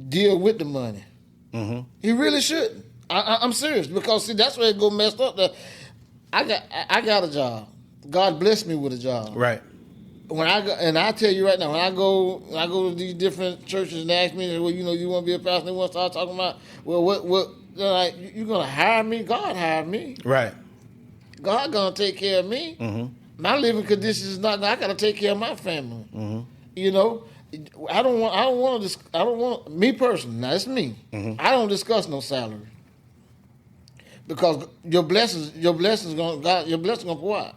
deal with the money. Mm-hmm. He really shouldn't. I'm serious because see that's where it go messed up. I got a job. God blessed me with a job. Right. When I go, and I tell you right now, when I go to these different churches and ask me, well, you want to be a pastor? They want to start talking about, well, what? They're like, you gonna hire me? God hired me. Right. God gonna take care of me. Mm-hmm. My living conditions is not. I gotta take care of my family. Mm-hmm. I don't want me personally. Now it's me. Mm-hmm. I don't discuss no salary because your blessings gonna pour out.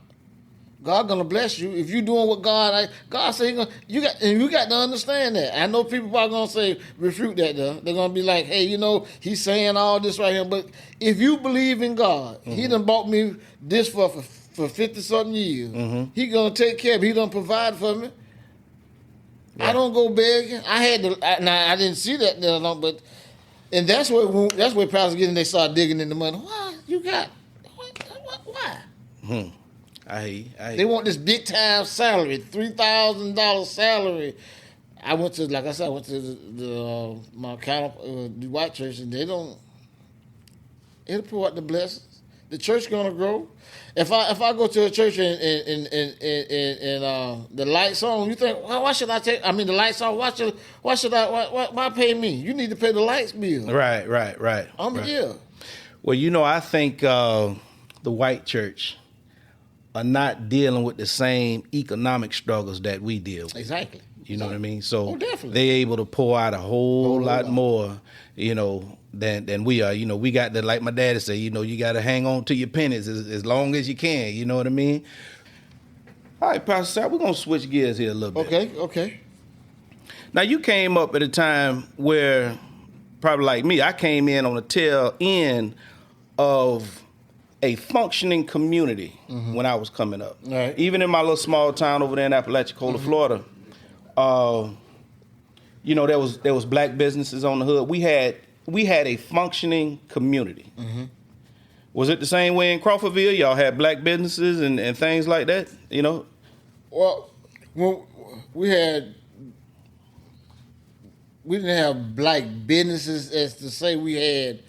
God gonna bless you if you doing what God say. You got to understand that. I know people are gonna say refute that though. They're gonna be like, hey, he's saying all this right here. But if you believe in God, mm-hmm. He done bought me this for 50-something years. Mm-hmm. He gonna take care of me. He done provide for me. Yeah. I don't go begging. I had to. I didn't see that there long, but and that's where pastors get in. They start digging in the money. Why you got? Why? Hmm. I hear you. They want this big time salary, $3,000 salary. I went to my the white church, and it'll pour out the blessings. The church gonna grow. If I go to a church and the lights on, you think, well, why should I take? I mean, the lights on. Why pay me? You need to pay the lights bill. Right. Yeah. Well, I think the white church are not dealing with the same economic struggles that we deal with. Exactly. You know what I mean? So definitely. they're able to pour out a whole lot more, than we are. We got to, like my daddy say, you got to hang on to your pennies as long as you can. You know what I mean? All right, Pastor Sapp, we're going to switch gears here a little bit. Okay. Now, you came up at a time where, probably like me, I came in on the tail end of a functioning community mm-hmm. when I was coming up. Right. Even in my little small town over there in Apalachicola, mm-hmm. Florida, there was black businesses on the hood. We had a functioning community. Mm-hmm. Was it the same way in Crawfordville? Y'all had black businesses and things like that, Well, we didn't have black businesses as to say we had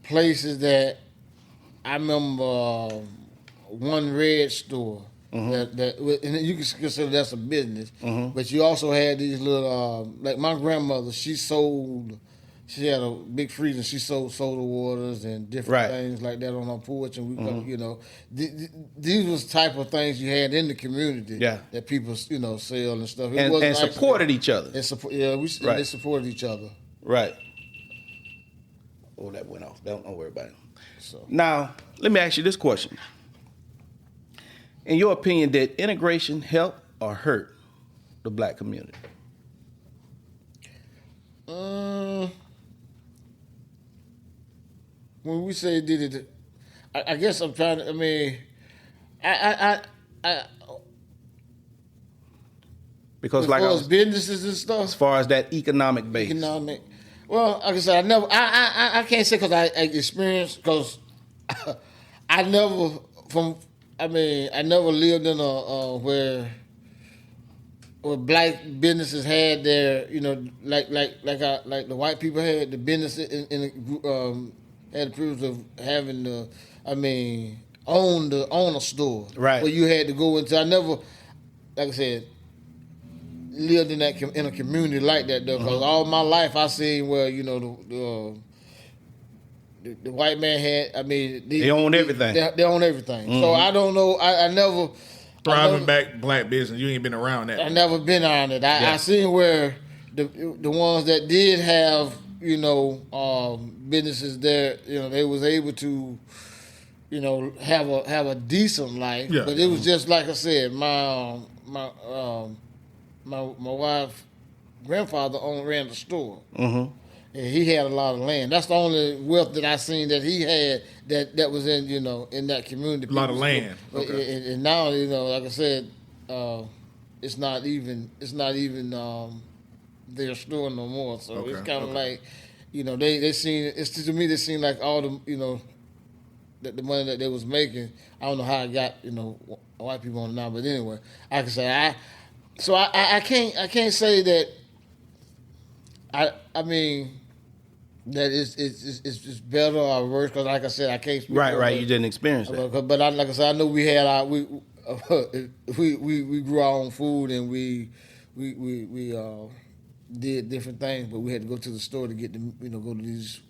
places that. I remember one red store mm-hmm. that and you can consider that's a business, mm-hmm. but you also had these little like my grandmother. She had a big freezer. She sold soda waters and different things like that on her porch, and we, mm-hmm. These was type of things you had in the community that people sell and stuff. And supported each other. They supported each other. Right. Oh, that went off. Don't worry about it. So. Now, let me ask you this question. In your opinion, did integration help or hurt the black community? When we say did it, I guess I'm trying to, I mean, because like as far as businesses and stuff. As far as that economic base. Well, like I said, I can't say because I experienced, because I never lived in a where black businesses had their, like the white people had the business had the privilege of having own a store, right? Where you had to go into. I never, like I said, lived in a community like that though, because all my life I seen where the white man had. They own everything. They own everything. So I don't know. I never. Thriving back black business. You ain't been around that. I never been around it. I seen where the ones that did have businesses there, they was able to have a decent life. Yeah. But it was just like I said, my wife's grandfather ran the store. Mm-hmm. And he had a lot of land. That's the only wealth that I seen that he had that was in in that community. A lot of land. Okay. And now like I said, it's not even their store no more. So it's kind of like they seen it's to me they seem like all the the money that they was making. I don't know how it got white people on it now, but anyway, like I say I can't say that I mean that it's better or worse, because like I said, I can't speak. Right. You didn't experience that. But like I said, I know we had we grew our own food, and we did different things, but we had to go to the store to get the go to these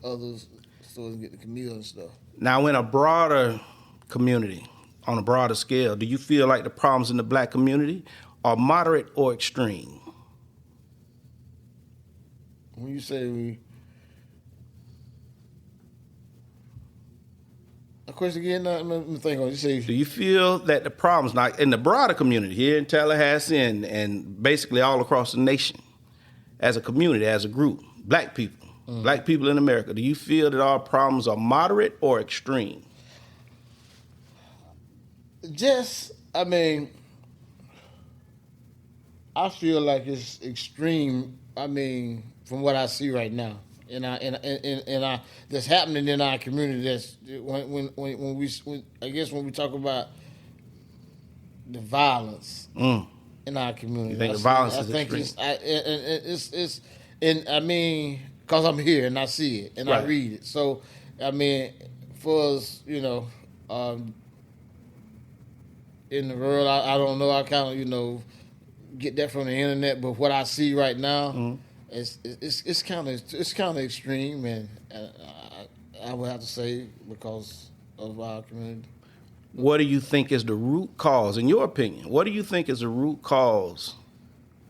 other stores and get the meal and stuff. Now, in a broader community, on a broader scale, do you feel like the problems in the black community are moderate or extreme? When you say a question again, let me think on. You say, do you feel that the problems, like in the broader community here in Tallahassee and basically all across the nation, as a community, as a group, black people in America, do you feel that our problems are moderate or extreme? I feel like it's extreme. From what I see right now, and that's happening in our community. That's when we talk about the violence in our community. You think the violence is extreme? Because I'm here and I see it and I read it. So, for us, in the world, I don't know. I kind of, get that from the internet. But what I see right now, it's kind of extreme, and I would have to say because of our community. What do you think is the root cause, in your opinion? What do you think is the root cause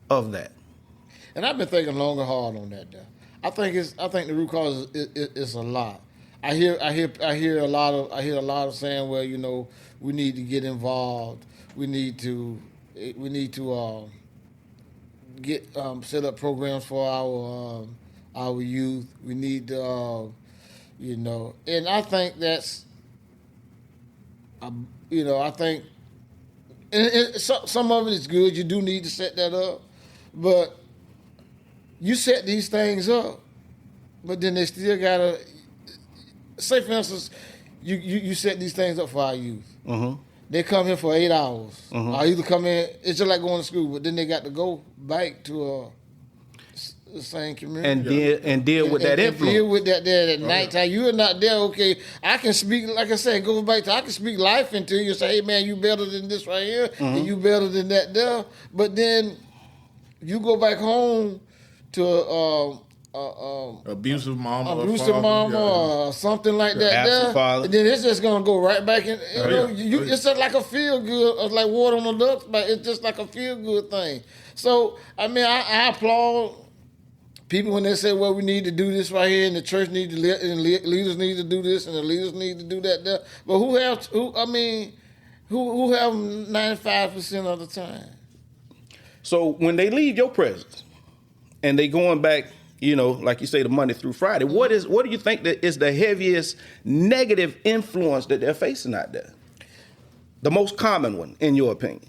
of that? And I've been thinking long and hard on that. Though. I think the root cause is a lot. I hear a lot of saying, well, we need to get involved. We need to get set up programs for our youth. We need to and I think that's I think some of it is good. You do need to set that up, but you set these things up, but then they still gotta say, for instance, you set these things up for our youth. Mm-hmm. They come here for 8 hours. Mm-hmm. Or either come in, it's just like going to school, but then they got to go back to the same community. And deal with that influence. Deal with that there at nighttime. You're not there, okay. I can speak, like I said, go back to, I can speak life into you and say, hey man, you better than this right here, and you better than that there. But then you go back home to abusive mama or something like that there, and then it's just gonna go right back in. It's just like a feel good, like water on the ducks, but it's just like a feel good thing. So I applaud people when they say, well, we need to do this right here, and the church need to, and leaders need to do this, and the leaders need to do that there. But who have 95% of the time? So when they leave your presence and they going back, like you say, the Monday through Friday, what do you think that is the heaviest negative influence that they're facing out there? The most common one, in your opinion,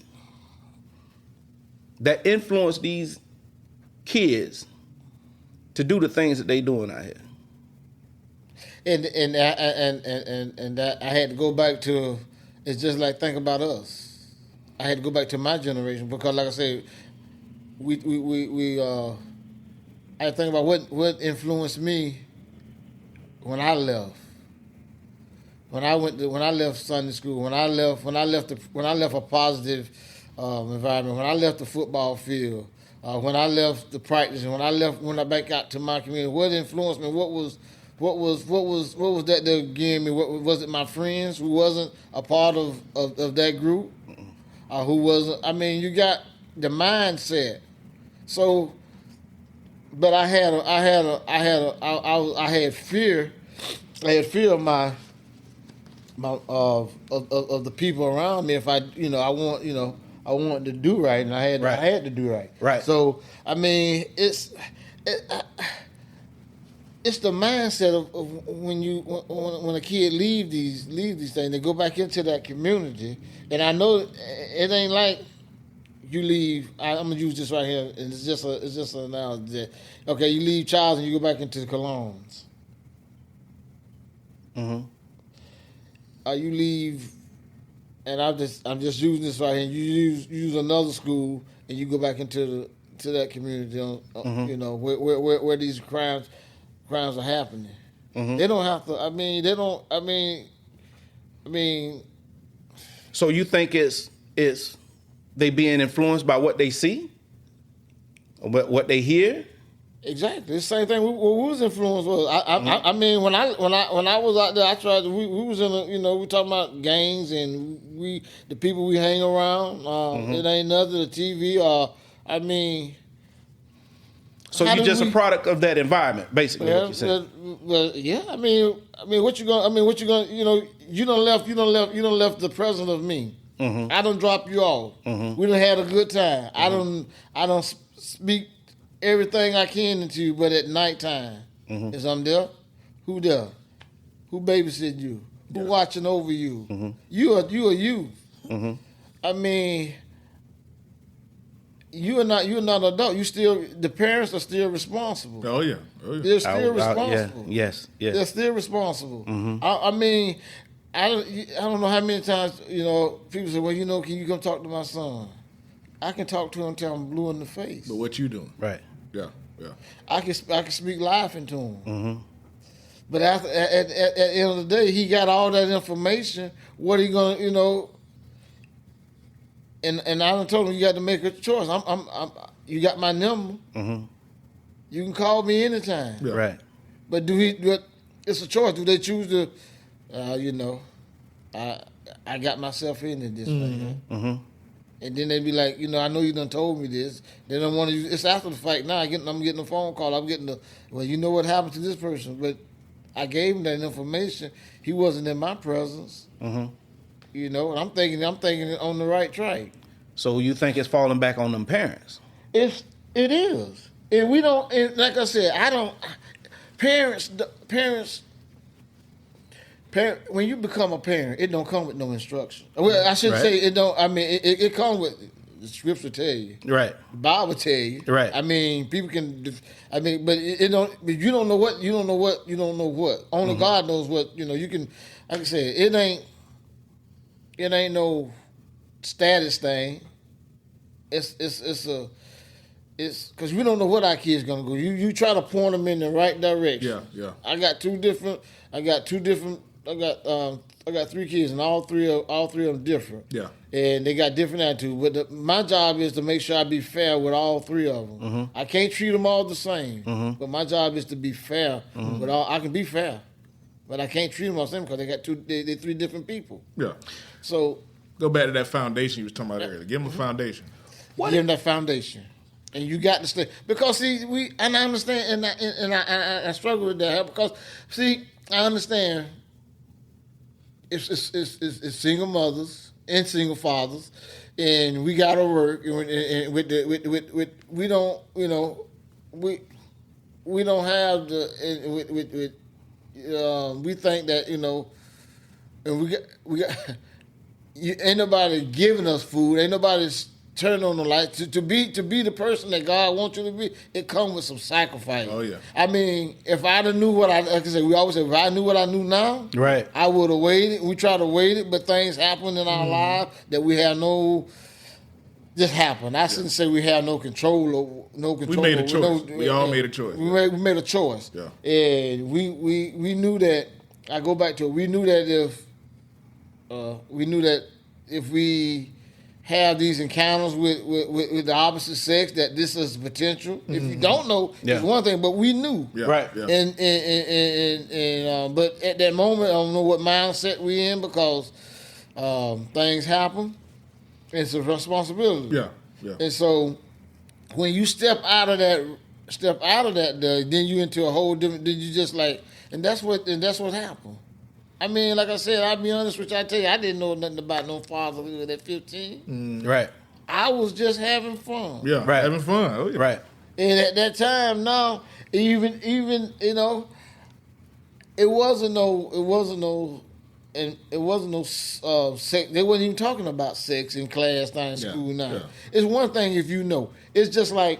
that influence these kids to do the things that they doing out here. And that I had to go back to. It's just like think about us. I had to go back to my generation because, like I said, I had to think about what influenced me when I left. When I left Sunday school, when I left a positive environment, when I left the football field, when I left the practice, when I back out to my community, what influenced me? What was that that gave me? What was it? My friends who wasn't a part of that group, who wasn't. I mean, you got the mindset. So, but I had fear. I had fear of of the people around me. If I wanted to do right, and I had to do right. Right. So I mean, it's the mindset of when a kid leave these things, they go back into that community, and I know it ain't like you leave. I'm gonna use this right here, and it's just an analogy. That, okay, you leave Charles and you go back into the Colognes. Mm-hmm. You leave, and I'm just using this right here. You use another school and you go back into that community. Mm-hmm. You know where these crimes are happening. Mm-hmm. They don't have to. I mean, they don't. I mean. So you think it's they being influenced by what they see, or what they hear? Exactly, the same thing. We was influenced. I mean, when I was out there, I tried. We was in we talking about gangs and the people we hang around. It ain't nothing the TV. I mean. So you're just a product of that environment, basically. Yeah, what you said. Well, yeah. I mean, what you gonna? You don't left the presence of me. Mm-hmm. I don't drop you off. Mm-hmm. We done had a good time. Mm-hmm. I don't speak everything I can into you, but at nighttime, is I'm there. Who there? Who babysitting you? Who watching over you? Mm-hmm. You are you. Mm-hmm. I mean. You're not an adult. The parents are still responsible. Oh yeah. They're still responsible. Yes. They're still responsible. Mm-hmm. I mean, I don't know how many times people say, well, can you come talk to my son? I can talk to him until I'm blue in the face. But what you doing? Right. Yeah. I can speak life into him. Mm-hmm. But at the end of the day, he got all that information. What are you gonna And I done told him you got to make a choice. You got my number. Mm-hmm. You can call me anytime. Yeah. Right. But it's a choice. Do they choose to? I got myself into this way. Mm-hmm. And then they be like, I know you done told me this. They don't want to. It's after the fact now. I'm getting a phone call. I'm getting well, you know what happened to this person, but I gave him that information. He wasn't in my presence. Mm-hmm. And I'm thinking on the right track. So you think it's falling back on them parents? It is. And we don't, and like I said, parents, when you become a parent, it don't come with no instruction. Well, I should say it don't, I mean, it comes with, the scripture tell you. Right. The Bible tell you. Right. I mean, people can, but it don't, but you don't know what. Only God knows what, you can, like I said, it ain't no status thing. It's because we don't know what our kids gonna go. You try to point them in the right direction. Yeah. I got three kids, and all three of them different. Yeah. And they got different attitudes. But my job is to make sure I be fair with all three of them. Mm-hmm. I can't treat them all the same. Mm-hmm. But my job is to be fair. Mm-hmm. But I can be fair, but I can't treat them all the same because they got they three different people. Yeah. So go back to that foundation you was talking about earlier. Give them a foundation. Give them that foundation, and you got to stay. Because see, I understand, and I struggle with that because see, I understand. It's single mothers and single fathers, and we gotta work. And we don't, we don't have the we think that and we got ain't nobody giving us food. Ain't nobody turn on the light to be the person that God wants you to be. It comes with some sacrifice. Oh yeah. I mean, if I'd have knew what like I said, we always say, if I knew what I knew now, Right. I would have waited. We try to wait it, but things happen in our lives that we have no. Just happened. I shouldn't say we have no control over. We made a choice. We all made a choice. We made a choice. Yeah. And we knew that. I go back to it. We knew that if we have these encounters with the opposite sex, that this is potential. Mm-hmm. If you don't know, it's one thing, but we knew. Yeah. Right. Yeah. And but at that moment, I don't know what mindset we in because things happen. It's a responsibility. Yeah. Yeah. And so when you step out of that, then you into a whole different. Then you just like, and that's what happened. I mean, like I said, I'll be honest with you. I tell you, I didn't know nothing about no fatherhood at 15. Right. I was just having fun. Yeah. Right. Having fun. Oh yeah. Right. And at that time, now even you know, it wasn't no sex. They wasn't even talking about sex in class, not in school. Now it's one thing if you know. It's just like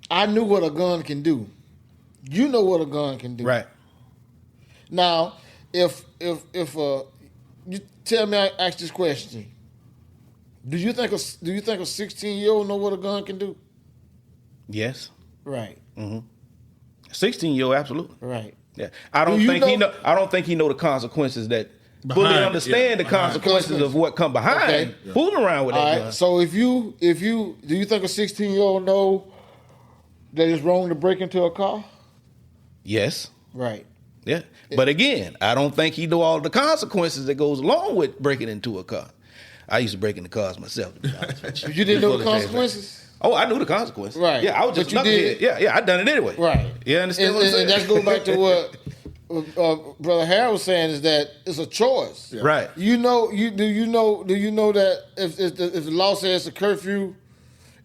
I knew what a gun can do. You know what a gun can do. Right. Now, if you tell me, I ask this question: Do you think a 16-year-old know what a gun can do? Yes. Right. 16-year-old, absolutely. Right. Yeah. I don't think he know the consequences that fully understand the consequences of what come behind fooling around with that gun. So if you do you think a 16-year-old know that it's wrong to break into a car? Yes. Right. Yeah. But again, I don't think he know all the consequences that goes along with breaking into a car. I used to break into cars myself, to be honest with you. You didn't know the consequences? Oh, I knew the consequences. Right. Yeah, I was just knucklehead. Yeah, I done it anyway. Right. You understand what I'm saying? And that goes back to what Brother Harold was saying, is that it's a choice. Yeah. Right. Do you know that if the law says it's a curfew,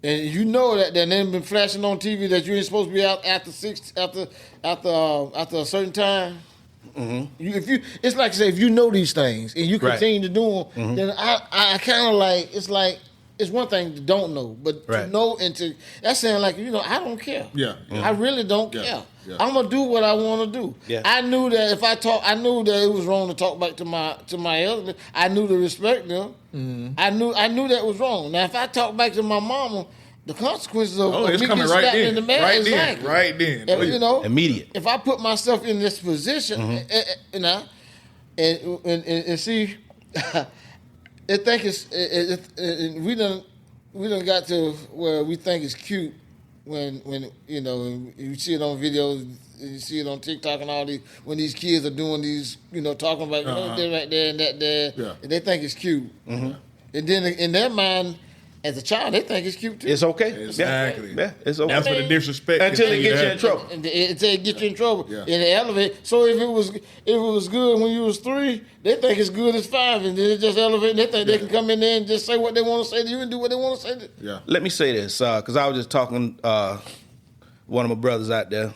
and you know that they've been flashing on TV that you ain't supposed to be out after a certain time. Mm-hmm. It's like say if you know these things and you continue to do them, then I kind of like it's one thing to don't know, but to know and to that's saying like I don't care. Yeah. I really don't care. Yeah. I'm gonna do what I want to do. Yeah. I knew that I knew that it was wrong to talk back to my elders. I knew to respect them. Mm-hmm. I knew that was wrong. Now if I talk back to my mama, the consequences of it's me coming getting right slapped then. in the mouth, Right then. If, immediate. If I put myself in this position, and see, I think we done got to where we think it's cute when you see it on videos, you see it on TikTok and all these when these kids are doing these talking about they're right there and that there, and they think it's cute, and then in their mind. As a child, they think it's cute too. It's okay. Exactly. Yeah, it's okay. That's what the disrespect until they get you in trouble. Until they get you in trouble in the elevator. So if it was good when you was 3, they think it's good as 5, and then they just elevate. And they think they can come in there and just say what they want to say to you and do what they want to say to you. Yeah. Let me say this, because I was just talking one of my brothers out there,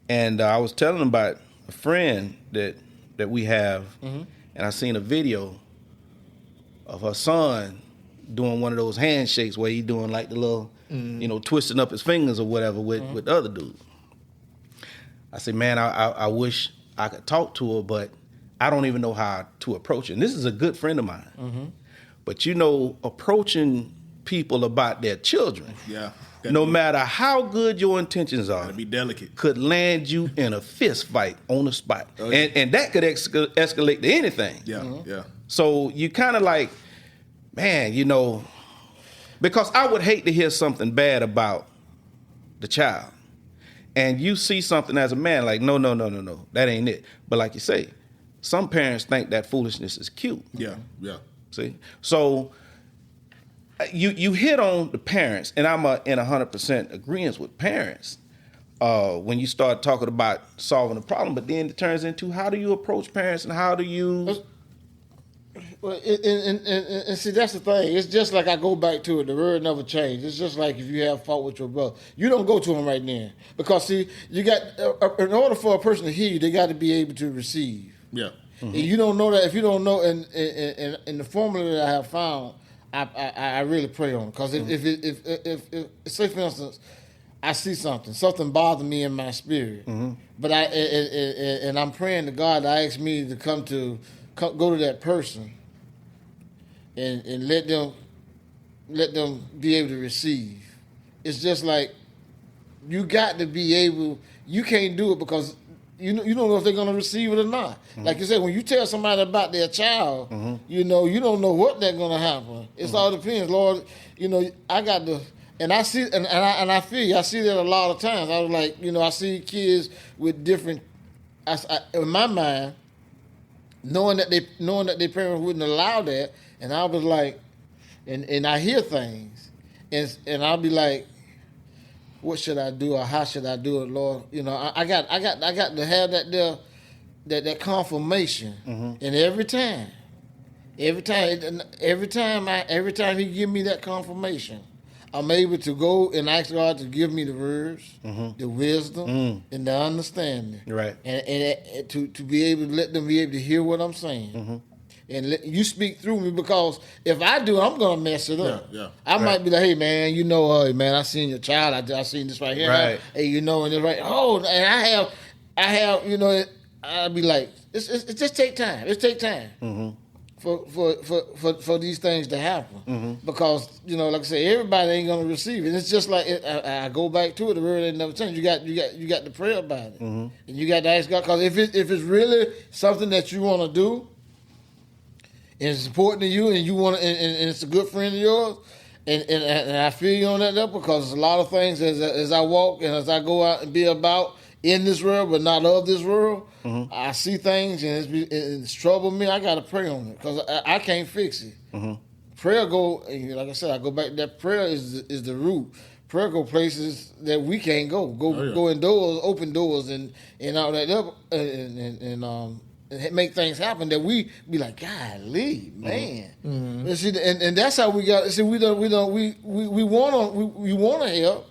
and I was telling him about a friend that we have, and I seen a video of her son doing one of those handshakes where he doing like the little, twisting up his fingers or whatever with the other dude. I said, man, I wish I could talk to her, but I don't even know how to approach her. And this is a good friend of mine. But approaching people about their children, no matter how good your intentions are, be delicate, could land you in a fist fight on the spot. And that could escalate to anything. Yeah. So you kind of like, man, because I would hate to hear something bad about the child. And you see something as a man like, no, that ain't it. But like you say, some parents think that foolishness is cute. Yeah. See? So you hit on the parents, and I'm in 100% agreement with parents when you start talking about solving a problem, but then it turns into how do you approach parents and how do you... Well, and see, that's the thing. It's just like I go back to it. The word never changed. It's just like if you have fought with your brother, you don't go to him right then because see, you got in order for a person to hear you, they got to be able to receive. Yeah. And you don't know that if you don't know. And the formula that I have found, I really pray on it. Because if say for instance, I see something bother me in my spirit, but and I'm praying to God. I ask me to go to that person, and let them be able to receive. It's just like you got to be able. You can't do it because you don't know if they're going to receive it or not. Like you said, when you tell somebody about their child, you don't know what they're going to happen. It's all depends, Lord. I got to. And I see, and I feel you. I see that a lot of times. I was like, I see kids with different. In my mind, knowing that their parents wouldn't allow that, and I was like, and I hear things, and I'll be like, what should I do or how should I do it, Lord? I got to have that confirmation, and every time He give me that confirmation, I'm able to go and ask God to give me the words, the wisdom, and the understanding. Right. And to be able to let them be able to hear what I'm saying. And let you speak through me, because if I do, I'm going to mess it up. Yeah. I might be like, hey, man, hey, man, I seen your child. I seen this right here. Right. Hey, and it's right. Oh, and I have, I'll be like, it just take time. It take time. For these things to happen, because like I said, everybody ain't gonna receive it. It's just like I go back to it. The word ain't never changed. You got to pray about it, and you got to ask God, because if it's really something that you want to do, and it's important to you, and you want, and it's a good friend of yours, and I feel you on that though, because there's a lot of things as I walk and as I go out and be about in this world, but not of this world. I see things and it's trouble me. I got to pray on it, because I can't fix it. Prayer like I said, I go back to that. Prayer is the root. Prayer go places that we can't go. Go indoors, open doors, and all that, and make things happen that we be like, golly, man. And see, and that's how we got. See, we wanna help.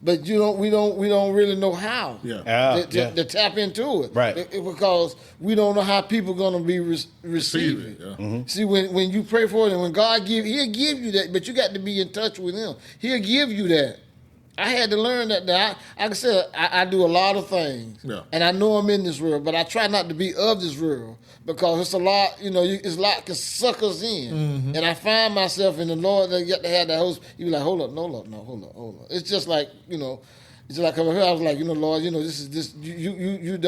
But we don't really know how to tap into it, right? Because we don't know how people gonna be receiving it. Yeah. See, when you pray for it, and when God He'll give you that, but you got to be in touch with Him. He'll give you that. I had to learn that. Like I said, I do a lot of things, and I know I'm in this world, but I try not to be of this world, because it's a lot. It's a lot can suck us in, and I find myself in the Lord. That got to have that host. You be like, hold up, hold up. It's just like It's like over here. I was like, Lord, this is this. You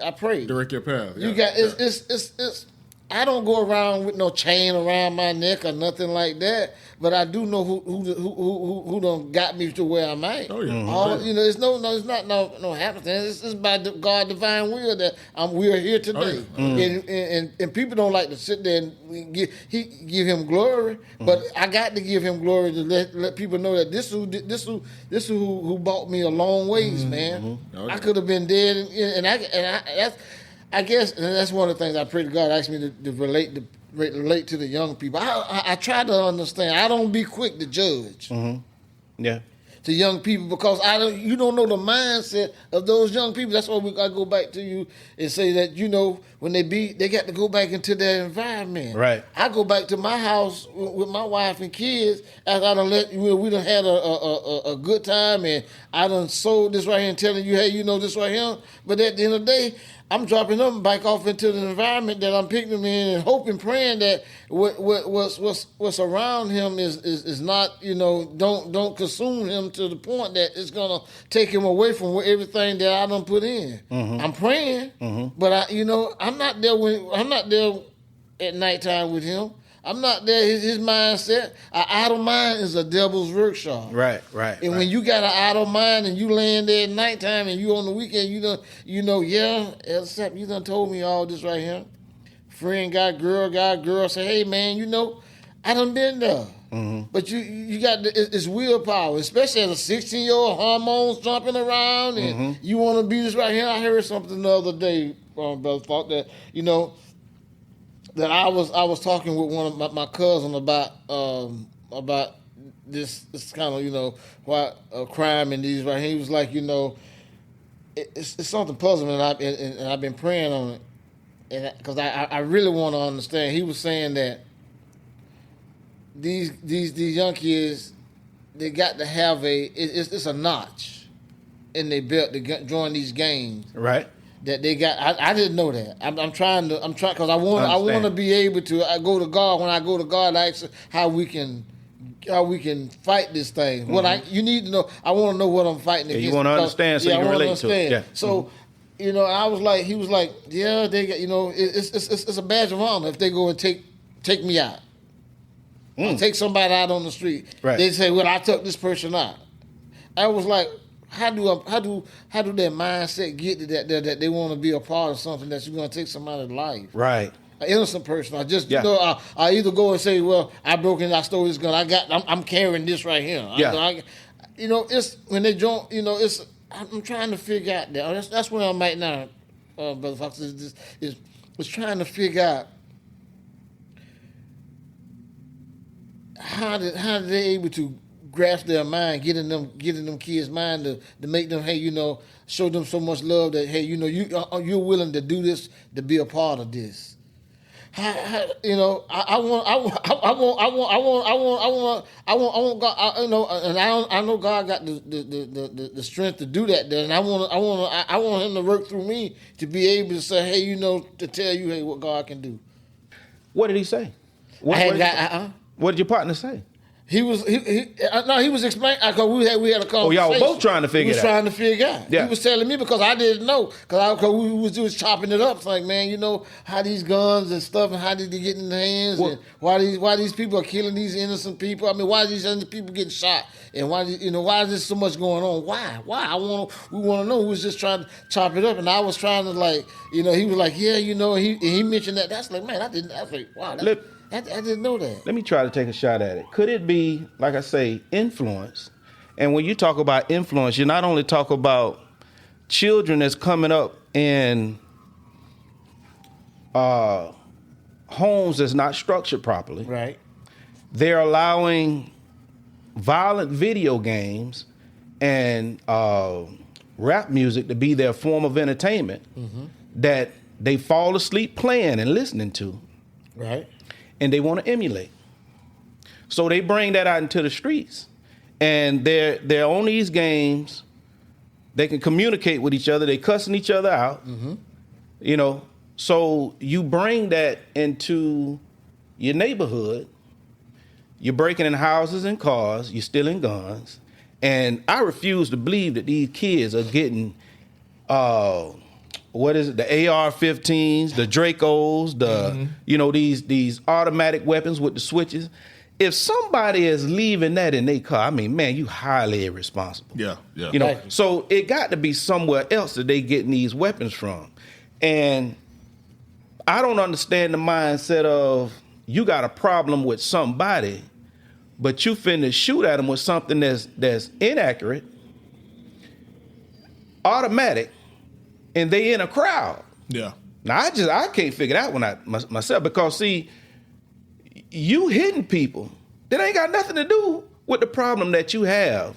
I pray. Direct your path. You got it's. I don't go around with no chain around my neck or nothing like that, but I do know who done got me to where I'm at. Oh yeah. It's not no happenstance. It's by God's divine will that we are here today. And people don't like to sit there and give Him glory, but I got to give Him glory to let people know that this who brought me a long ways, man. Oh, yeah. I could have been dead, and I guess, and that's one of the things I pray to God. Asked me to relate to the young people. I try to understand. I don't be quick to judge. Yeah. To young people, because you don't know the mindset of those young people. That's why I go back to you and say that when they got to go back into their environment. Right. I go back to my house with my wife and kids after I done we done had a good time, and I done sold this right here and telling you, hey, this right here. But at the end of the day, I'm dropping them back off into the environment that I'm picking them in, and hoping, praying that what's around him is not, don't consume him to the point that it's gonna take him away from everything that I done put in. I'm praying, but I'm not there at nighttime with him. I'm not there. His mindset, an idle mind is a devil's workshop. Right. And when you got an idle mind and you laying there at nighttime and you on the weekend, Elder Sapp, you done told me all this right here. Friend got girl, say, hey man, I done been there. But you got it's willpower, especially as a 16-year-old, hormones jumping around, and you want to be this right here. I heard something the other day, Brother Falk, that that I was talking with one of my cousin about this kind of why crime and these right here. He was like, it's something puzzling, and I've been praying on it, and because I really want to understand. He was saying that these young kids, they got to have it's a notch in their belt to join these games. Right. That they got. I didn't know that. I'm trying because I want to be able to. I go to God when I go to God. I ask how we can fight this thing. What you need to know. I want to know what I'm fighting against. You want to understand so you can relate to it. Yeah. So. I was like, he was like, yeah, they got, it's a badge of honor if they go and take me out. Take somebody out on the street. Right. They say, well, I took this person out. I was like, how do their mindset get to that they want to be a part of something that's going to take somebody's life? Right. An innocent person. I just, I either go and say, well, I stole this gun. I'm carrying this right here. Yeah. It's when they join, it's, I'm trying to figure out that. That's where I'm at now, Brother Fox. Is trying to figure out how did they able to grasp their mind, getting them kids' mind to make them, show them so much love that you're willing to do this, to be a part of this. I want God. I know God got the strength to do that. And I want Him to work through me to be able to say, hey, to tell you, hey, what God can do. What did He say? What did your partner say? He was explaining because we had a conversation. Oh, y'all were both trying to figure it out. We was trying to figure out. Yeah. He was telling me because I didn't know because we was chopping it up. It's like, man, how these guns and stuff and how did they get in the hands and why these people are killing these innocent people. I mean, why are these innocent people getting shot and why is there so much going on? Why? We want to know. We was just trying to chop it up and I was trying to he was like, yeah, he mentioned that. That's like, man, I was like, wow. I didn't know that. Let me try to take a shot at it. Could it be, like I say, influence? And when you talk about influence, you not only talk about children that's coming up in homes that's not structured properly. Right. They're allowing violent video games and rap music to be their form of entertainment that they fall asleep playing and listening to. Right. And they want to emulate. So they bring that out into the streets. And they're on these games. They can communicate with each other. They cussing each other out. So you bring that into your neighborhood. You're breaking in houses and cars. You're stealing guns. And I refuse to believe that these kids are getting what is it? The AR-15s, the Dracos, these automatic weapons with the switches. If somebody is leaving that in their car, I mean, man, you highly irresponsible. Yeah. So it got to be somewhere else that they getting these weapons from. And I don't understand the mindset of you got a problem with somebody, but you finna shoot at them with something that's inaccurate, automatic, and they in a crowd. Yeah. Now I can't figure that one out myself because see, you hitting people that ain't got nothing to do with the problem that you have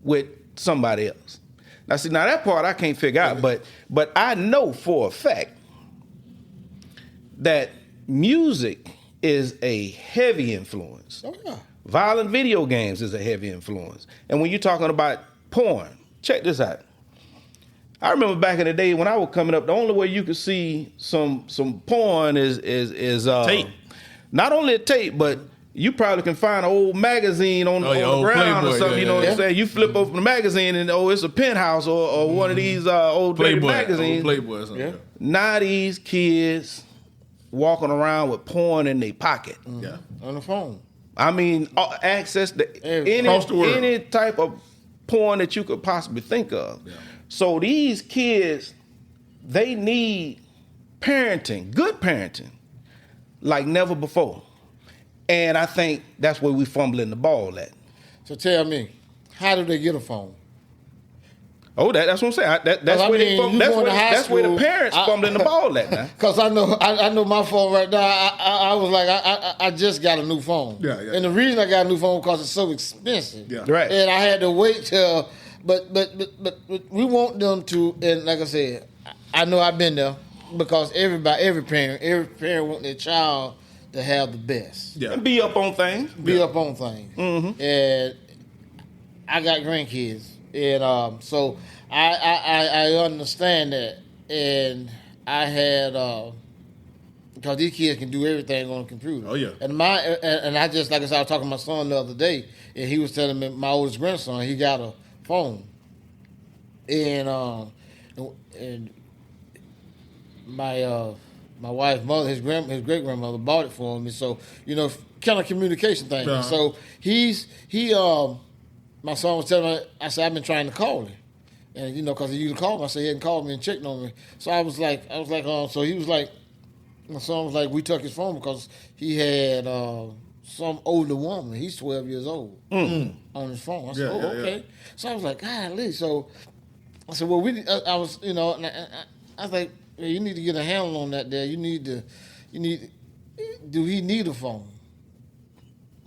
with somebody else. Now that part I can't figure out, but I know for a fact that music is a heavy influence. Oh yeah. Violent video games is a heavy influence. And when you're talking about porn, check this out. I remember back in the day when I was coming up, the only way you could see some porn is tape. Not only a tape, but you probably can find an old magazine on the ground Playboy, or something. You know what I'm saying? You flip open the magazine and it's a Penthouse or one of these old Playboy magazines. Old Playboy or something. Yeah. Now these kids walking around with porn in their pocket. Yeah. On the phone. I mean, access to Across the world. any type of porn that you could possibly think of. Yeah. So these kids, they need parenting, good parenting, like never before. And I think that's where we fumbling the ball at. So tell me, how do they get a phone? Oh, that's what I'm saying. That's where the parents fumbling the ball at now. Because I know my phone right now. I was like, I just got a new phone. Yeah. And the reason I got a new phone because it's so expensive. Yeah. Right. And I had to wait till. But we want them to. And like I said, I know I've been there because every parent want their child to have the best. Yeah. And be up on things. Be up on things. Mm-hmm. And I got grandkids, and so I understand that, and I had because these kids can do everything on a computer. Oh yeah. And I just, like I said, I was talking to my son the other day, and he was telling me, my oldest grandson, he got a phone, and my wife's mother, his great grandmother bought it for him, and so kind of communication thing. Uh-huh. So my son was telling me, I said, I've been trying to call him, and because he used to call me, I said he hadn't called me and checked on me. So I was like, so he was like, my son was like, we took his phone because he had some older woman. He's 12 years old on his phone. I said, okay. Yeah. So I was like, golly. So I said, well, I was, and I was like, you need to get a handle on that there. Do he need a phone?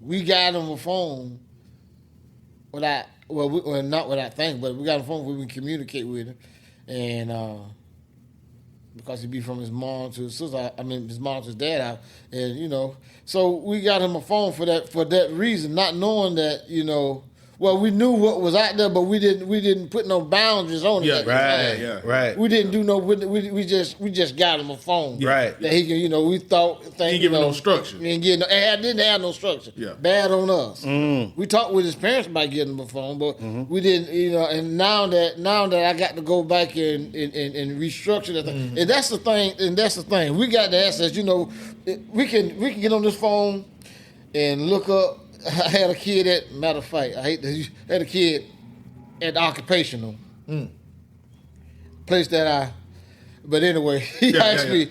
We got him a phone not without thinking, but we got a phone where we can communicate with him. And because he'd be from his mom to his sister, his mom to his dad out. And, so we got him a phone for that reason, not knowing that, well, we knew what was out there, but we didn't put no boundaries on it. Yeah, right. Yeah, right. We didn't do no. We just got him a phone. Right. That he can. We thought. He didn't give him no structure. Didn't have no structure. Yeah. Bad on us. We talked with his parents about getting him a phone, but we didn't. And now that I got to go back and restructure that thing, and that's the thing. We got the access. We can get on this phone and look up. I had a kid at, matter of fact, had a kid at the occupational place but anyway, he asked me,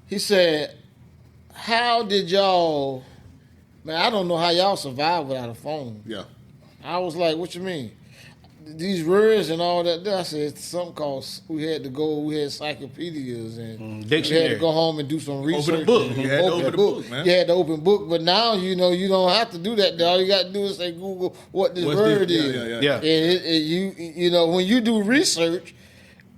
he said, how did y'all, man, I don't know how y'all survive without a phone. Yeah. I was like, what you mean? These words and all that. I said something called. We had encyclopedias and dictionary. We had to go home and do some research. Open the book. You had to open the book, man. You had to open book, but now you don't have to do that. All you got to do is say Google what this word is. Yeah. And when you do research,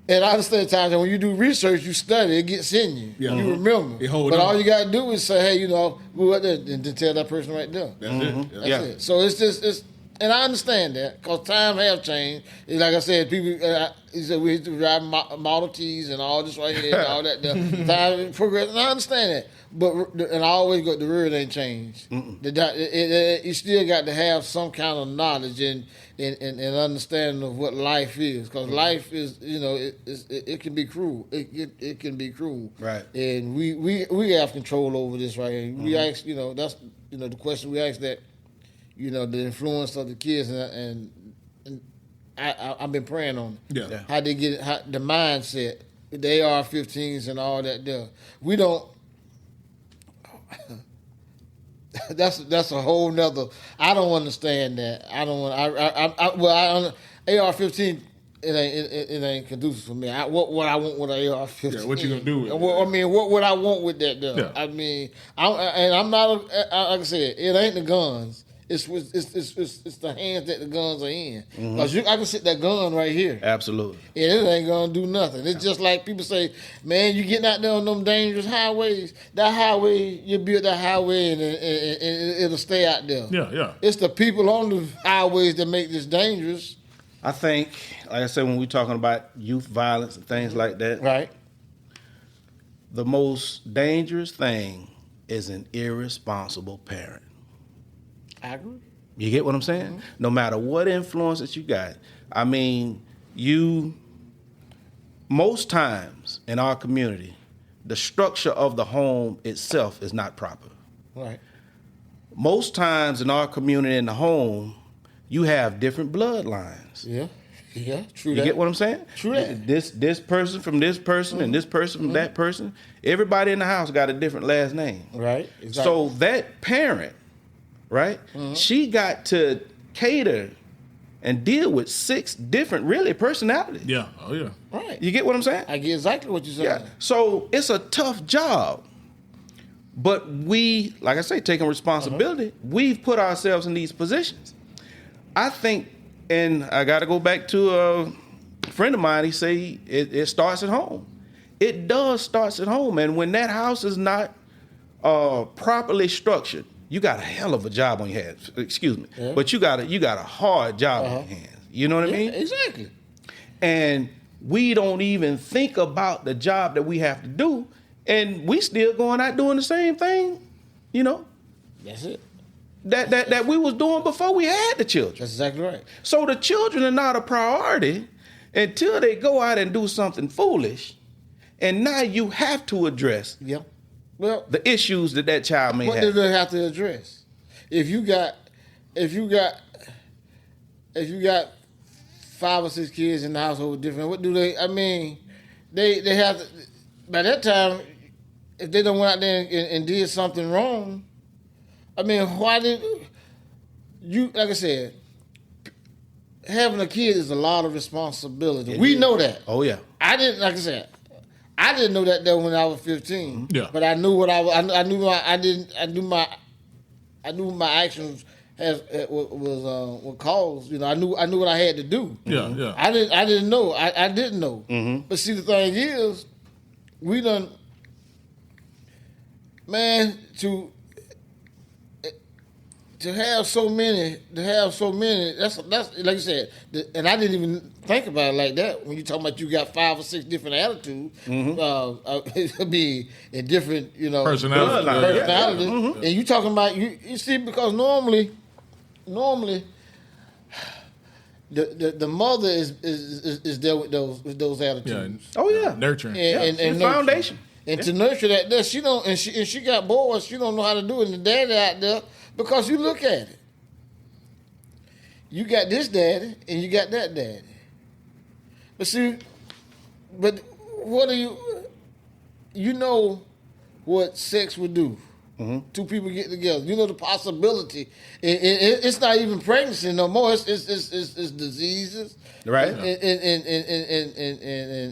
and I understand times that when you do research, you study, it gets in you. Yeah. You remember. But all you got to do is say, hey, what that, and to tell that person right there. That's it. That's it. So it's. And I understand that because time have changed. Like I said, people. He said we used to drive Model Ts and all this right here and all that. Time progress, and I understand that. But I always got the word ain't changed. You still got to have some kind of knowledge and understanding of what life is, because life is it can be cruel. It can be cruel. Right. And we have control over this right here. We ask that's the question we ask that. The influence of the kids, and I've been praying on it. Yeah. How they get the mindset, the AR-15s and all that there. We don't. That's a whole nother. I don't understand that. I don't want. AR-15. It ain't conducive for me. What I want with an AR-15. Yeah, what you gonna do with it? What would I want with that though? Yeah. I'm not. Like I said, it ain't the guns. It's the hands that the guns are in. Because I can sit that gun right here. Absolutely. And it ain't going to do nothing. It's just like people say, man, you getting out there on them dangerous highways. That highway, you build that highway and it'll stay out there. Yeah. It's the people on the highways that make this dangerous. I think, like I said, when we're talking about youth violence and things like that. Right. The most dangerous thing is an irresponsible parent. I agree. You get what I'm saying? No matter what influence that you got. Most times in our community, the structure of the home itself is not proper. Right. Most times in our community in the home, you have different bloodlines. Yeah, true. You get what I'm saying? True that. This person from this person and this person from that person. Everybody in the house got a different last name. Right. Exactly. So that parent, right? She got to cater and deal with 6 different, really, personalities. Yeah. Oh, yeah. Right. You get what I'm saying? I get exactly what you're saying. Yeah. So it's a tough job. But we, like I say, taking responsibility, we've put ourselves in these positions. I think, and I got to go back to a friend of mine, he say it starts at home. it does starts at home. And when that house is not properly structured, you got a hell of a job on your hands. Excuse me, but you got a hard job on your hands. You know what I mean? Exactly. And we don't even think about the job that we have to do, and we still going out doing the same thing. You know, that's it. That we was doing before we had the children. That's exactly right. So the children are not a priority until they go out and do something foolish, and now you have to address the issues that child may have. What do they have to address? If you got 5 or 6 kids in the household different, what do they? I mean, they have to, by that time, if they don't went out there and did something wrong. I mean, why did you? Like I said, having a kid is a lot of responsibility. We know that. Oh yeah. I didn't. Like I said, I didn't know that though when I was 15. Yeah. But I knew what I knew my actions was caused. You know, I knew what I had to do. Yeah, yeah. I didn't know. I didn't know. Mm-hmm. But see, the thing is, we done, man, to have so many, that's like you said, and I didn't even think about it like that. When you talking about you got 5 or 6 different attitudes, it'll be in different, personalities, and you talking about you see, because normally, the mother is there with those attitudes. Yeah. Oh yeah, nurturing, and foundation. And to nurture that she don't, and she got boys, she don't know how to do it. And the daddy out there, because you look at it, you got this daddy and you got that daddy. But see, what do you know what sex would do? Mm-hmm. 2 people get together. You know the possibility. It's not even pregnancy no more. It's diseases, right?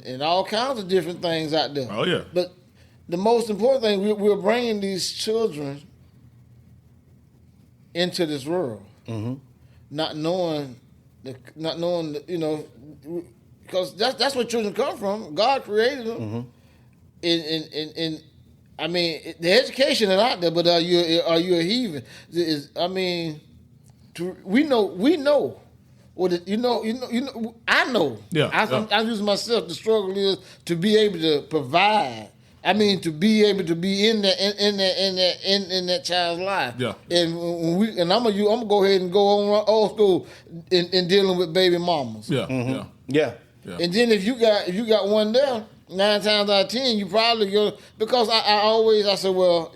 And all kinds of different things out there. Oh yeah. But the most important thing, we're bringing these children into this world, not knowing, because that's where children come from. God created them, and I mean, the education is out there, but are you a heathen? We know. I know. Yeah. I'm using myself. The struggle is to be able to provide. I mean, to be able to be in that child's life. Yeah. And I'm gonna go ahead and go on old school in dealing with baby mamas. Yeah. Mm-hmm. Yeah. Yeah. And then if you got one there, 9 times out of 10, you probably go, because I say, well,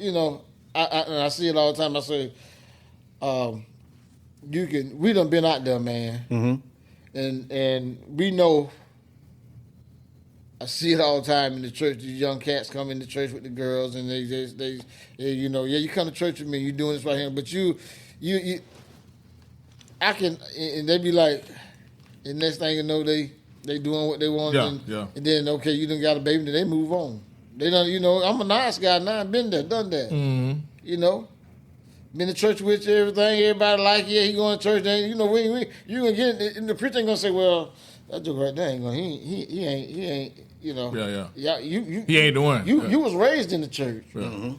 I see it all the time. I say, we done been out there, man. Mm-hmm. And we know, I see it all the time in the church. These young cats come in the church with the girls, and they you come to church with me, you doing this right here, but and they be like, the next thing you know, they doing what they want, and then okay, you done got a baby, then they move on. They don't, I'm a nice guy now. I've been there, done that. Mm-hmm. Been to church with you, everything. Everybody like, he going to church. Then you gonna get it, and the preacher ain't gonna say, well, that dude right there ain't gonna. He ain't. Yeah. He ain't the one. You was raised in the church. Yeah. Mm-hmm.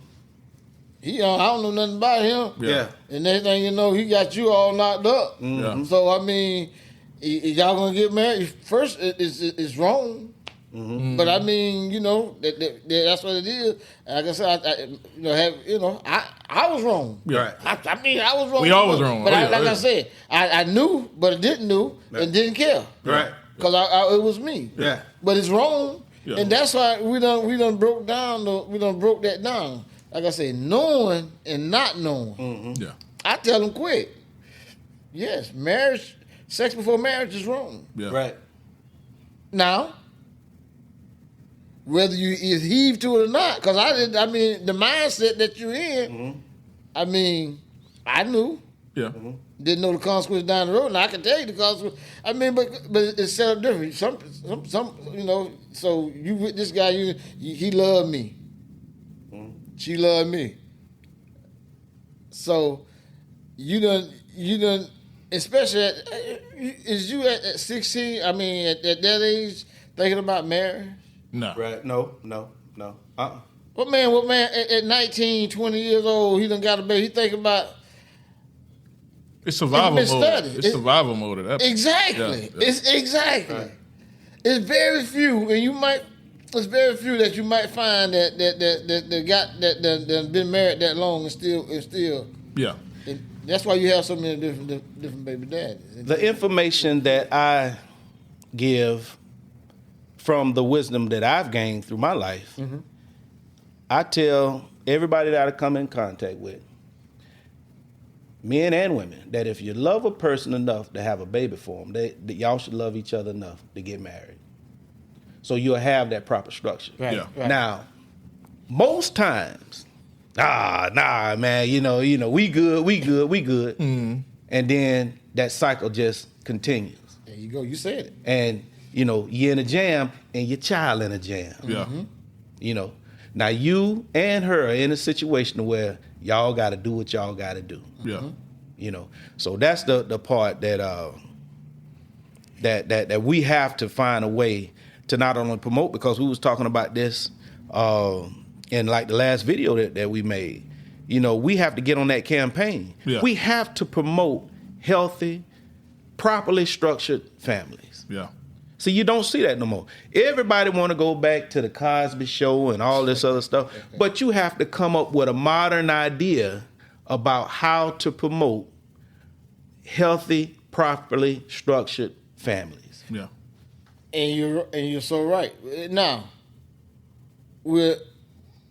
I don't know nothing about him. Yeah. And next thing you know, he got you all knocked up. Mm-hmm. Yeah. So I mean, y'all gonna get married? First, it's wrong. Mm-hmm. But I mean, that's what it is. Like I said, I was wrong. Yeah. I was wrong. We always wrong. But I said, I knew, but didn't know, and didn't care. Right. Because it was me. Yeah. But it's wrong, and that's why we done broke that down. Like I said, knowing and not knowing. Mm-hmm. Yeah. I tell them quick. Yes, sex before marriage is wrong. Yeah. Right. Now, whether you heave to it or not, because the mindset that you're in, I knew. Yeah. Mm-hmm. Didn't know the consequences down the road, and I can tell you the consequences. But it's set up different. Some, so you with this guy, he loved me. She loved me. So you done, especially is you at 16, at that age, thinking about marriage? No. Right. No. What man at 19, 20 years old, he done got a baby. He thinking about it's survival mode. Studied. It's survival mode at that point. Exactly. Yeah. It's exactly. Right. It's very few, and it's very few that you might find that been married that long and still. Yeah. And that's why you have so many different baby daddies. The information that I give from the wisdom that I've gained through my life, I tell everybody that I come in contact with, men and women, that if you love a person enough to have a baby for them, that y'all should love each other enough to get married. So you'll have that proper structure. Right, Yeah. right. Now, most times, nah, man, we good. Mm-hmm. And then that cycle just continues. There you go. You said it. And, you're in a jam and your child in a jam. Yeah. Now you and her are in a situation where y'all got to do what y'all got to do. Yeah. So that's the part that that we have to find a way to not only promote, because we was talking about this in like the last video that we made. We have to get on that campaign. Yeah. We have to promote healthy, properly structured families. Yeah. See, you don't see that no more. Everybody want to go back to the Cosby Show and all this other stuff, but you have to come up with a modern idea about how to promote healthy, properly structured families. Yeah. And you're so right. Now, we're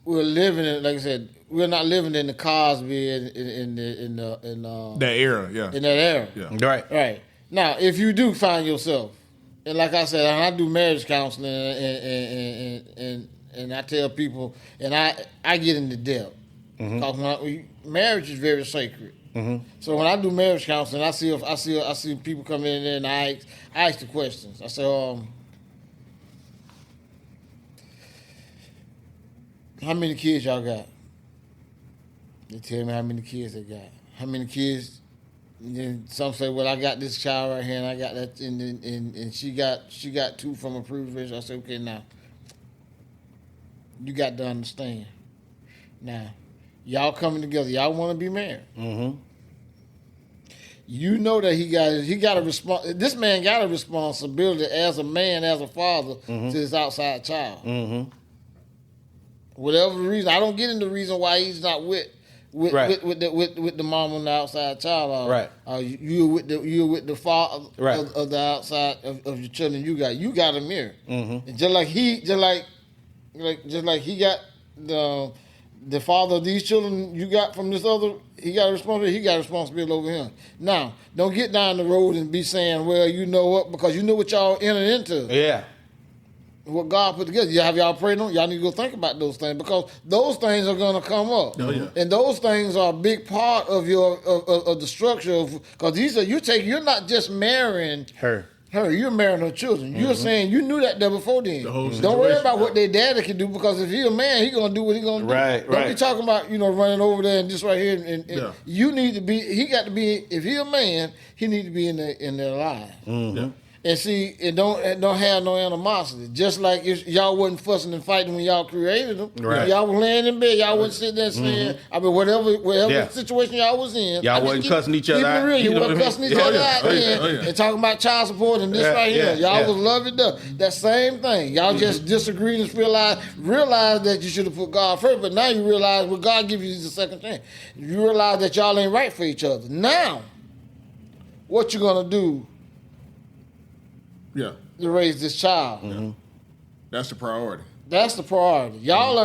living in, like I said, we're not living in the Cosby in That era, yeah. in that era. Yeah. Right. Now, if you do find yourself, and like I said, I do marriage counseling, and I tell people, and I get into depth, because marriage is very sacred. So when I do marriage counseling, I see people come in there, and I ask the questions. I say, how many kids y'all got? They tell me how many kids they got. How many kids? And then some say, well, I got this child right here, and I got that, and she got two from a previous relationship. I say, okay, now you got to understand. Now, y'all coming together, y'all want to be married. You know that he got a this man got a responsibility as a man, as a father to his outside child. Whatever the reason, I don't get into the reason why he's not with the mom on the outside child. Right. You're with the father Right. of the outside of your children. You got a mirror. And just like he got the father of these children you got from this other, he got a responsibility over him. Now, don't get down the road and be saying, well, you know what, because you know what y'all entered into. Yeah. What God put together. Have y'all prayed on? Y'all need to go think about those things, because those things are going to come up. Oh, yeah. And those things are a big part of your of the structure of, because you're not just marrying Her. you're marrying her children. You're saying you knew that there before then. The whole Don't worry situation, about what their daddy can do, because if he's a man, he's gonna do what he's gonna do. Right, Don't be right. talking about running over there and just right here. And Yeah. you need to be. He got to be. If he's a man, he need to be in their lives. Yeah. And see, and don't have no animosity. Just like if y'all wasn't fussing and fighting when y'all created them. Right. Y'all was laying in bed. Y'all wasn't sitting there saying, whatever Yeah. situation y'all was in. Y'all I just wasn't cussing each other keep it out. real. You You know wasn't what I cussing mean? each Yeah, other yeah. out Oh, yeah. then Oh, yeah. and talking about child support and this Yeah, right here. yeah, Y'all yeah. was loving up. That same thing. Y'all just disagreed and realize that you should have put God first, but now you realize what God gives you is a second chance. You realize that y'all ain't right for each other. Now, what you gonna do Yeah. to raise this child? That's the priority. That's the priority. Y'all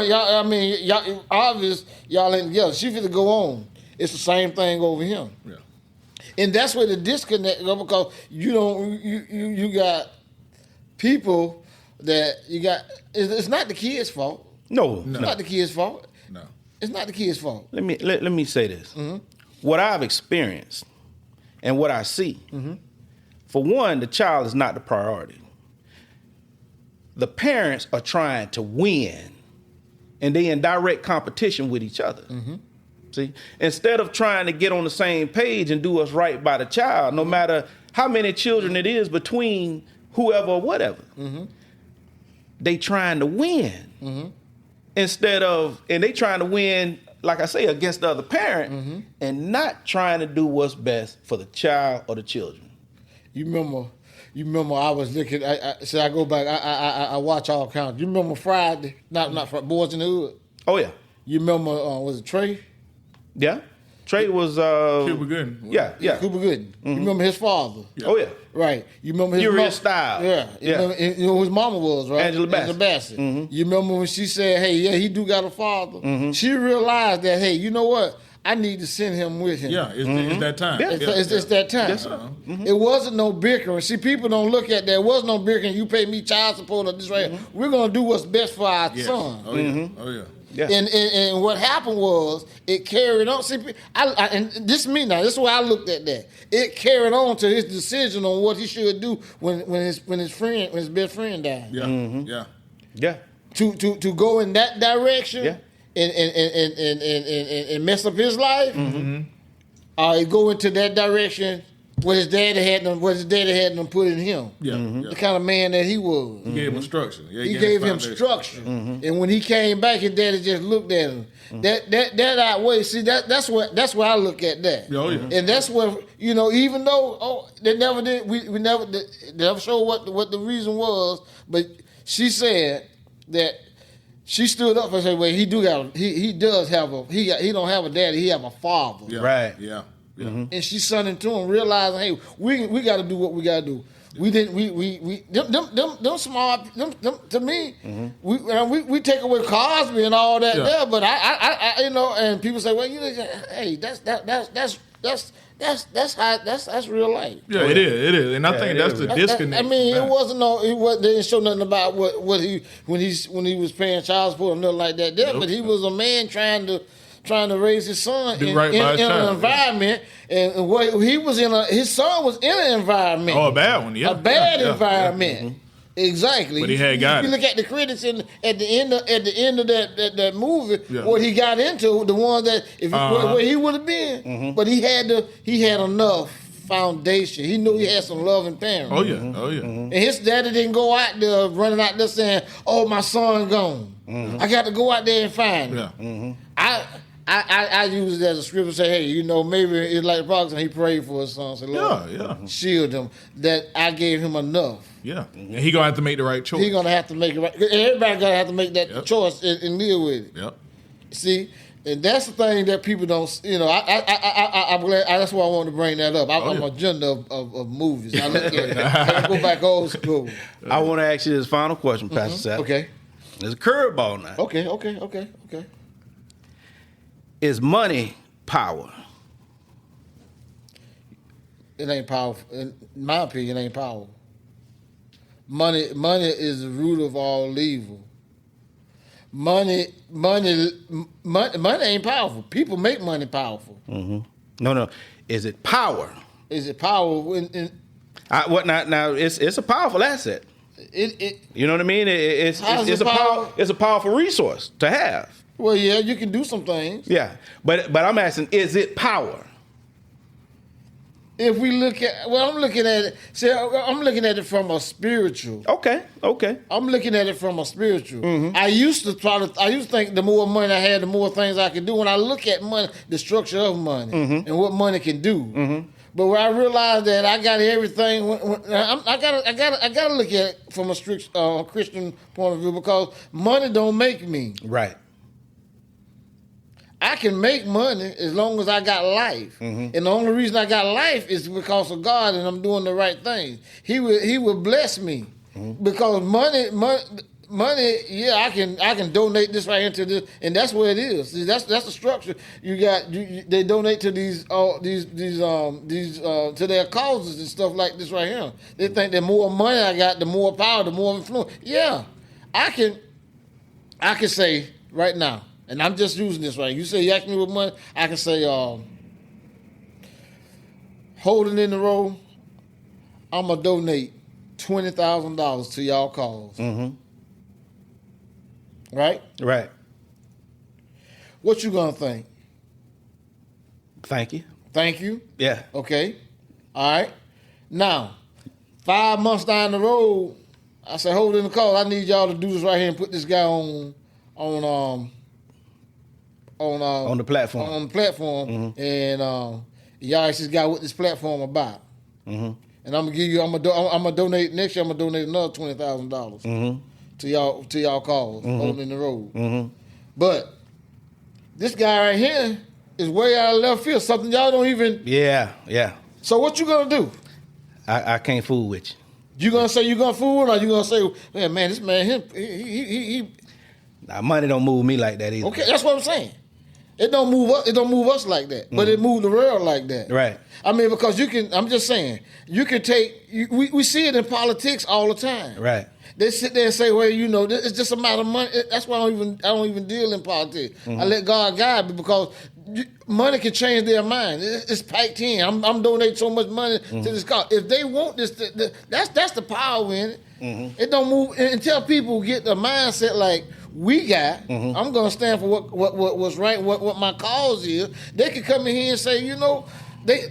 obvious y'all ain't together. She finna go on. It's the same thing over him. Yeah. And that's where the disconnect go, because you got people that you got. It's not the kid's fault. No. It's not the kid's fault. No. It's not the kid's fault. Let me say this. What I've experienced and what I see. For one, the child is not the priority. The parents are trying to win, and they in direct competition with each other. See, instead of trying to get on the same page and do what's right by the child, no matter how many children it is between whoever or whatever, they trying to win instead of, and they trying to win, like I say, against the other parent and not trying to do what's best for the child or the children. You remember I was looking, I go back, I watch all counts. You remember Friday, not Friday, Boys in the Hood? Oh, yeah. You remember, was it Trey? Yeah. Trey was Cuba Gooding. Yeah. Cuba Gooding. You remember his father? Yeah. Oh, yeah. Right. You remember his Furious Style. Yeah. You know who his mama was, right? Angela Bassett. You remember when she said, hey, yeah, he do got a father? She realized that, hey, you know what? I need to send him with him. Yeah, it's that time. Yeah. It's that time. Yes, sir. It wasn't no bickering. See, people don't look at that. It was no bickering. You pay me child support or this right here. We're going to do what's best for our son. Oh, yeah. Oh, yeah. Yeah. And what happened was it carried on. See, and this is me now. This is why I looked at that. It carried on to his decision on what he should do when his best friend died. Yeah. Yeah. To go in that direction. Yeah. And mess up his life, go into that direction what his daddy had them put in him. The kind of man that he was. He gave him structure. Yeah, he gave him structure. And when he came back, his daddy just looked at him. That outweighs. See, that's where I look at that. Oh, yeah. And that's where, even though they never did, they never showed what the reason was, but she said that. She stood up and said, "Well, he does have he don't have a daddy, he have a father." Yeah. Right. Yeah. And she sent him to him, realizing, "Hey, we got to do what we got to do." We didn't. Them smart. Them to me, we take away Cosby and all that there, but I and people say, "Well, hey, that's real life." Yeah, it is, and I think that's the disconnect. I mean, they didn't show nothing about what he when he was paying child support or nothing like that there, but he was a man trying to raise his son in an environment, and what he was his son was in an environment. Oh, a bad one, yeah, a bad environment. Exactly. But he had got you look at the critics at the end of that movie, what he got into, the one that where he would have been, but he had enough foundation. He knew he had some loving parents. Oh yeah. And his daddy didn't go out there running out there saying, "Oh, my son gone. I got to go out there and find him." I use it as a scripture. Say, hey, maybe it's like the prophet. He prayed for his son. Say, Lord, shield him. That I gave him enough. Yeah, and he gonna have to make the right choice. He gonna have to make it right. Everybody gonna have to make that choice and deal with it. Yep. See, and that's the thing that people don't. I'm glad. That's why I wanted to bring that up. I'm a agenda of movies. I look at it. I go back old school. I want to ask you this final question, Pastor Sapp. Okay. There's a curveball now. Okay. Is money power? It ain't powerful. In my opinion, it ain't powerful. Money is the root of all evil. Money ain't powerful. People make money powerful. No. Is it power? Is it power? Now it's a powerful asset. You know what I mean? It's a powerful resource to have. Well, yeah, you can do some things. Yeah, but I'm asking, is it power? If we look at, I'm looking at it. See, I'm looking at it from a spiritual. Okay. I'm looking at it from a spiritual. I used to think the more money I had, the more things I could do. When I look at money, the structure of money and what money can do. But when I realized that I got everything, I gotta look at it from a strict Christian point of view, because money don't make me. Right. I can make money as long as I got life, and the only reason I got life is because of God, and I'm doing the right things. He will bless me because money. Yeah, I can donate this right into this, and that's where it is. See, that's the structure. They donate to these to their causes and stuff like this right here. They think the more money I got, the more power, the more influence. Yeah, I can say right now. And I'm just using this right. You say you ask me what money, I can say holding in the row, I'm going to donate $20,000 to y'all cause. Right? Right. What you going to think? Thank you. Thank you? Yeah. Okay. All right. Now, 5 months down the road, I said, hold in the call. I need y'all to do this right here and put this guy on the platform. On the platform, and y'all ask this guy what this platform about. And I'm gonna donate next year. I'm gonna donate another $20,000 to y'all cause holding in the road. But this guy right here is way out of left field. Something y'all don't even. Yeah. So what you gonna do? I can't fool with you. You gonna say you gonna fool, or you gonna say, man, this man, he Now, money don't move me like that either. Okay, that's what I'm saying. It don't move us. It don't move us like that, but it moved the world like that. Right. I mean, because you can. I'm just saying, you can take. We see it in politics all the time. Right. They sit there and say, well, it's just a matter of money. That's why I don't even deal in politics. I let God guide me because money can change their mind. It's packed in. I'm donating so much money to this cause. If they want this, that's the power in it. It don't move until people get the mindset like we got. I'm gonna stand for what's right, what my cause is. They can come in here and say,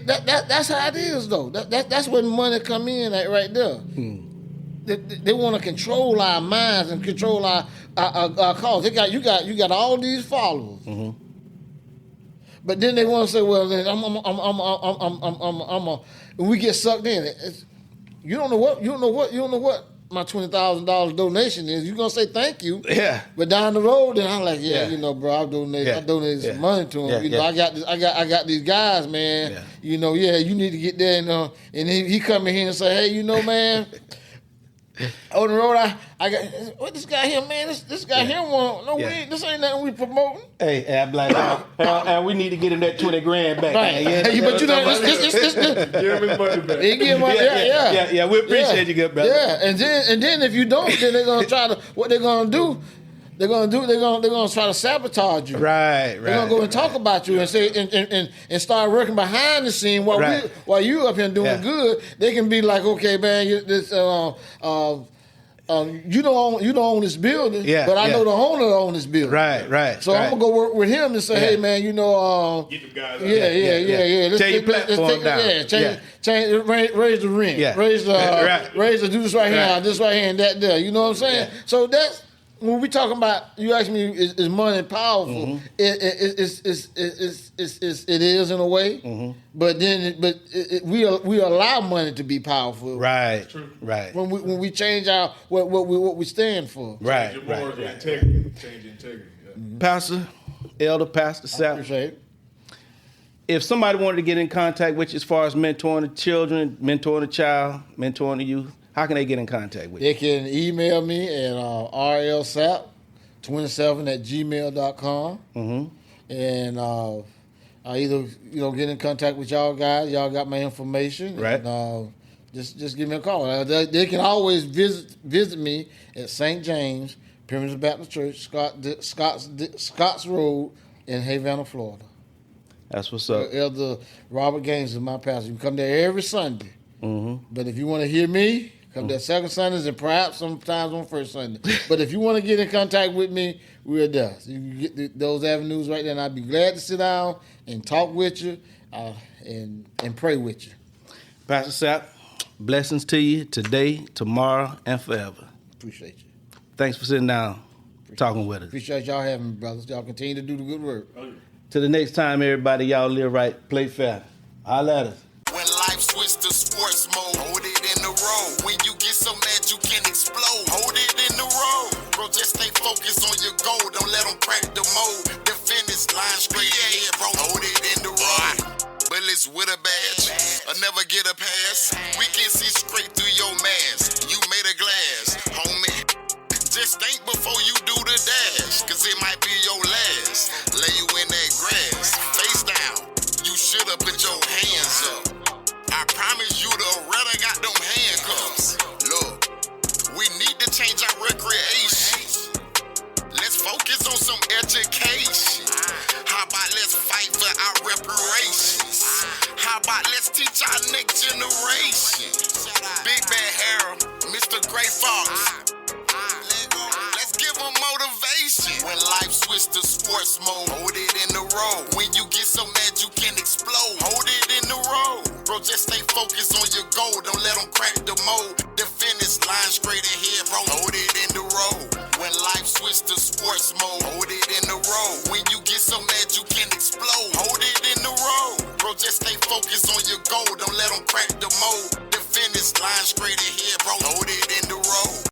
that's how it is though. That's when money come in at right there. They want to control our minds and control our cause. You got all these followers, but then they want to say, "Well, then and we get sucked in." You don't know what my $20,000 donation is. You're gonna say thank you, but down the road, then I'm like, bro, I donated some money to him. I got these guys, man. You need to get there, and he come in here and say, hey, man. On the road, I got what this guy here, man. This guy here this ain't nothing we promoting. Hey, I'm like, and we need to get him that $20,000 back. Right. Hey, but give him his money back. Yeah. We appreciate you, good brother. Yeah, and then if you don't, then they're gonna try to. What they're gonna do? They're gonna try to sabotage you. Right. They're gonna go and talk about you and say and start working behind the scene while you up here doing good. They can be like, okay, man, you don't own this building, but I know the owner owns this building. Right. So I'm gonna go work with him and say, hey, man, get the guys. Let's Tear your platform down. Change, raise the rent. Yeah. Raise the do this right here, this right here, and that there. You know what I'm saying? Yeah. So that's. When we talking about, you ask me, is money powerful? It is in a way, but we allow money to be powerful. Right. True. Right. When we change our what we stand for. Right. Change your morals and integrity. Change integrity. Pastor, Elder Sapp. Appreciate it. If somebody wanted to get in contact with you as far as mentoring the children, mentoring the child, mentoring the youth, how can they get in contact with you? They can email me at rlsapp27@gmail.com. And I either get in contact with y'all guys. Y'all got my information. Right. And, just give me a call. They can always visit me at St. James Primitive Baptist Church, Scotts Road in Havana, Florida. That's what's up. Elder Robert Gaines is my pastor. You can come there every Sunday. But if you want to hear me, come there second Sundays and perhaps sometimes on first Sunday. But if you want to get in contact with me, we're there. So you can get those avenues right there, and I'd be glad to sit down and talk with you and pray with you. Pastor Sapp, blessings to you today, tomorrow, and forever. Appreciate you. Thanks for sitting down, talking with us. Appreciate y'all having me, brothers. Y'all continue to do the good work. Till the next time, everybody, y'all live right, play fair. Holla at us. When life switch to sports mode, hold it in the road. When you get so mad you can explode, hold it in the road. Bro, just stay focused on your goal. Don't let them crack the mold. The finish line straight ahead, bro. Hold it in the road. Bullets with a badge, or never get a pass. We can see straight through your mask. You made a glass, homie. Just think before you do the dash, cause it might be your last. Lay you in that grass, face down. You should've put your hands up. I promise you the Retta got them handcuffs. Look, we need to change our recreation. Let's focus on some education. How about let's fight for our reparations? How about let's teach our next generation? Big Bad Harold, Mr. Gray Fox. Let's give them motivation. When life switch to sports mode, hold it in the road. When you get so mad you can explode, hold it in the road. Bro, just stay focused on your goal. Don't let let them crack the mold. The finish line straight ahead, bro. Hold it in the road. When life switch to sports mode, hold it in the road. When you get so mad you can explode, hold it in the road. Bro, just stay focused on your goal. Don't let them crack the mold. The finish line straight ahead, bro. Hold it in the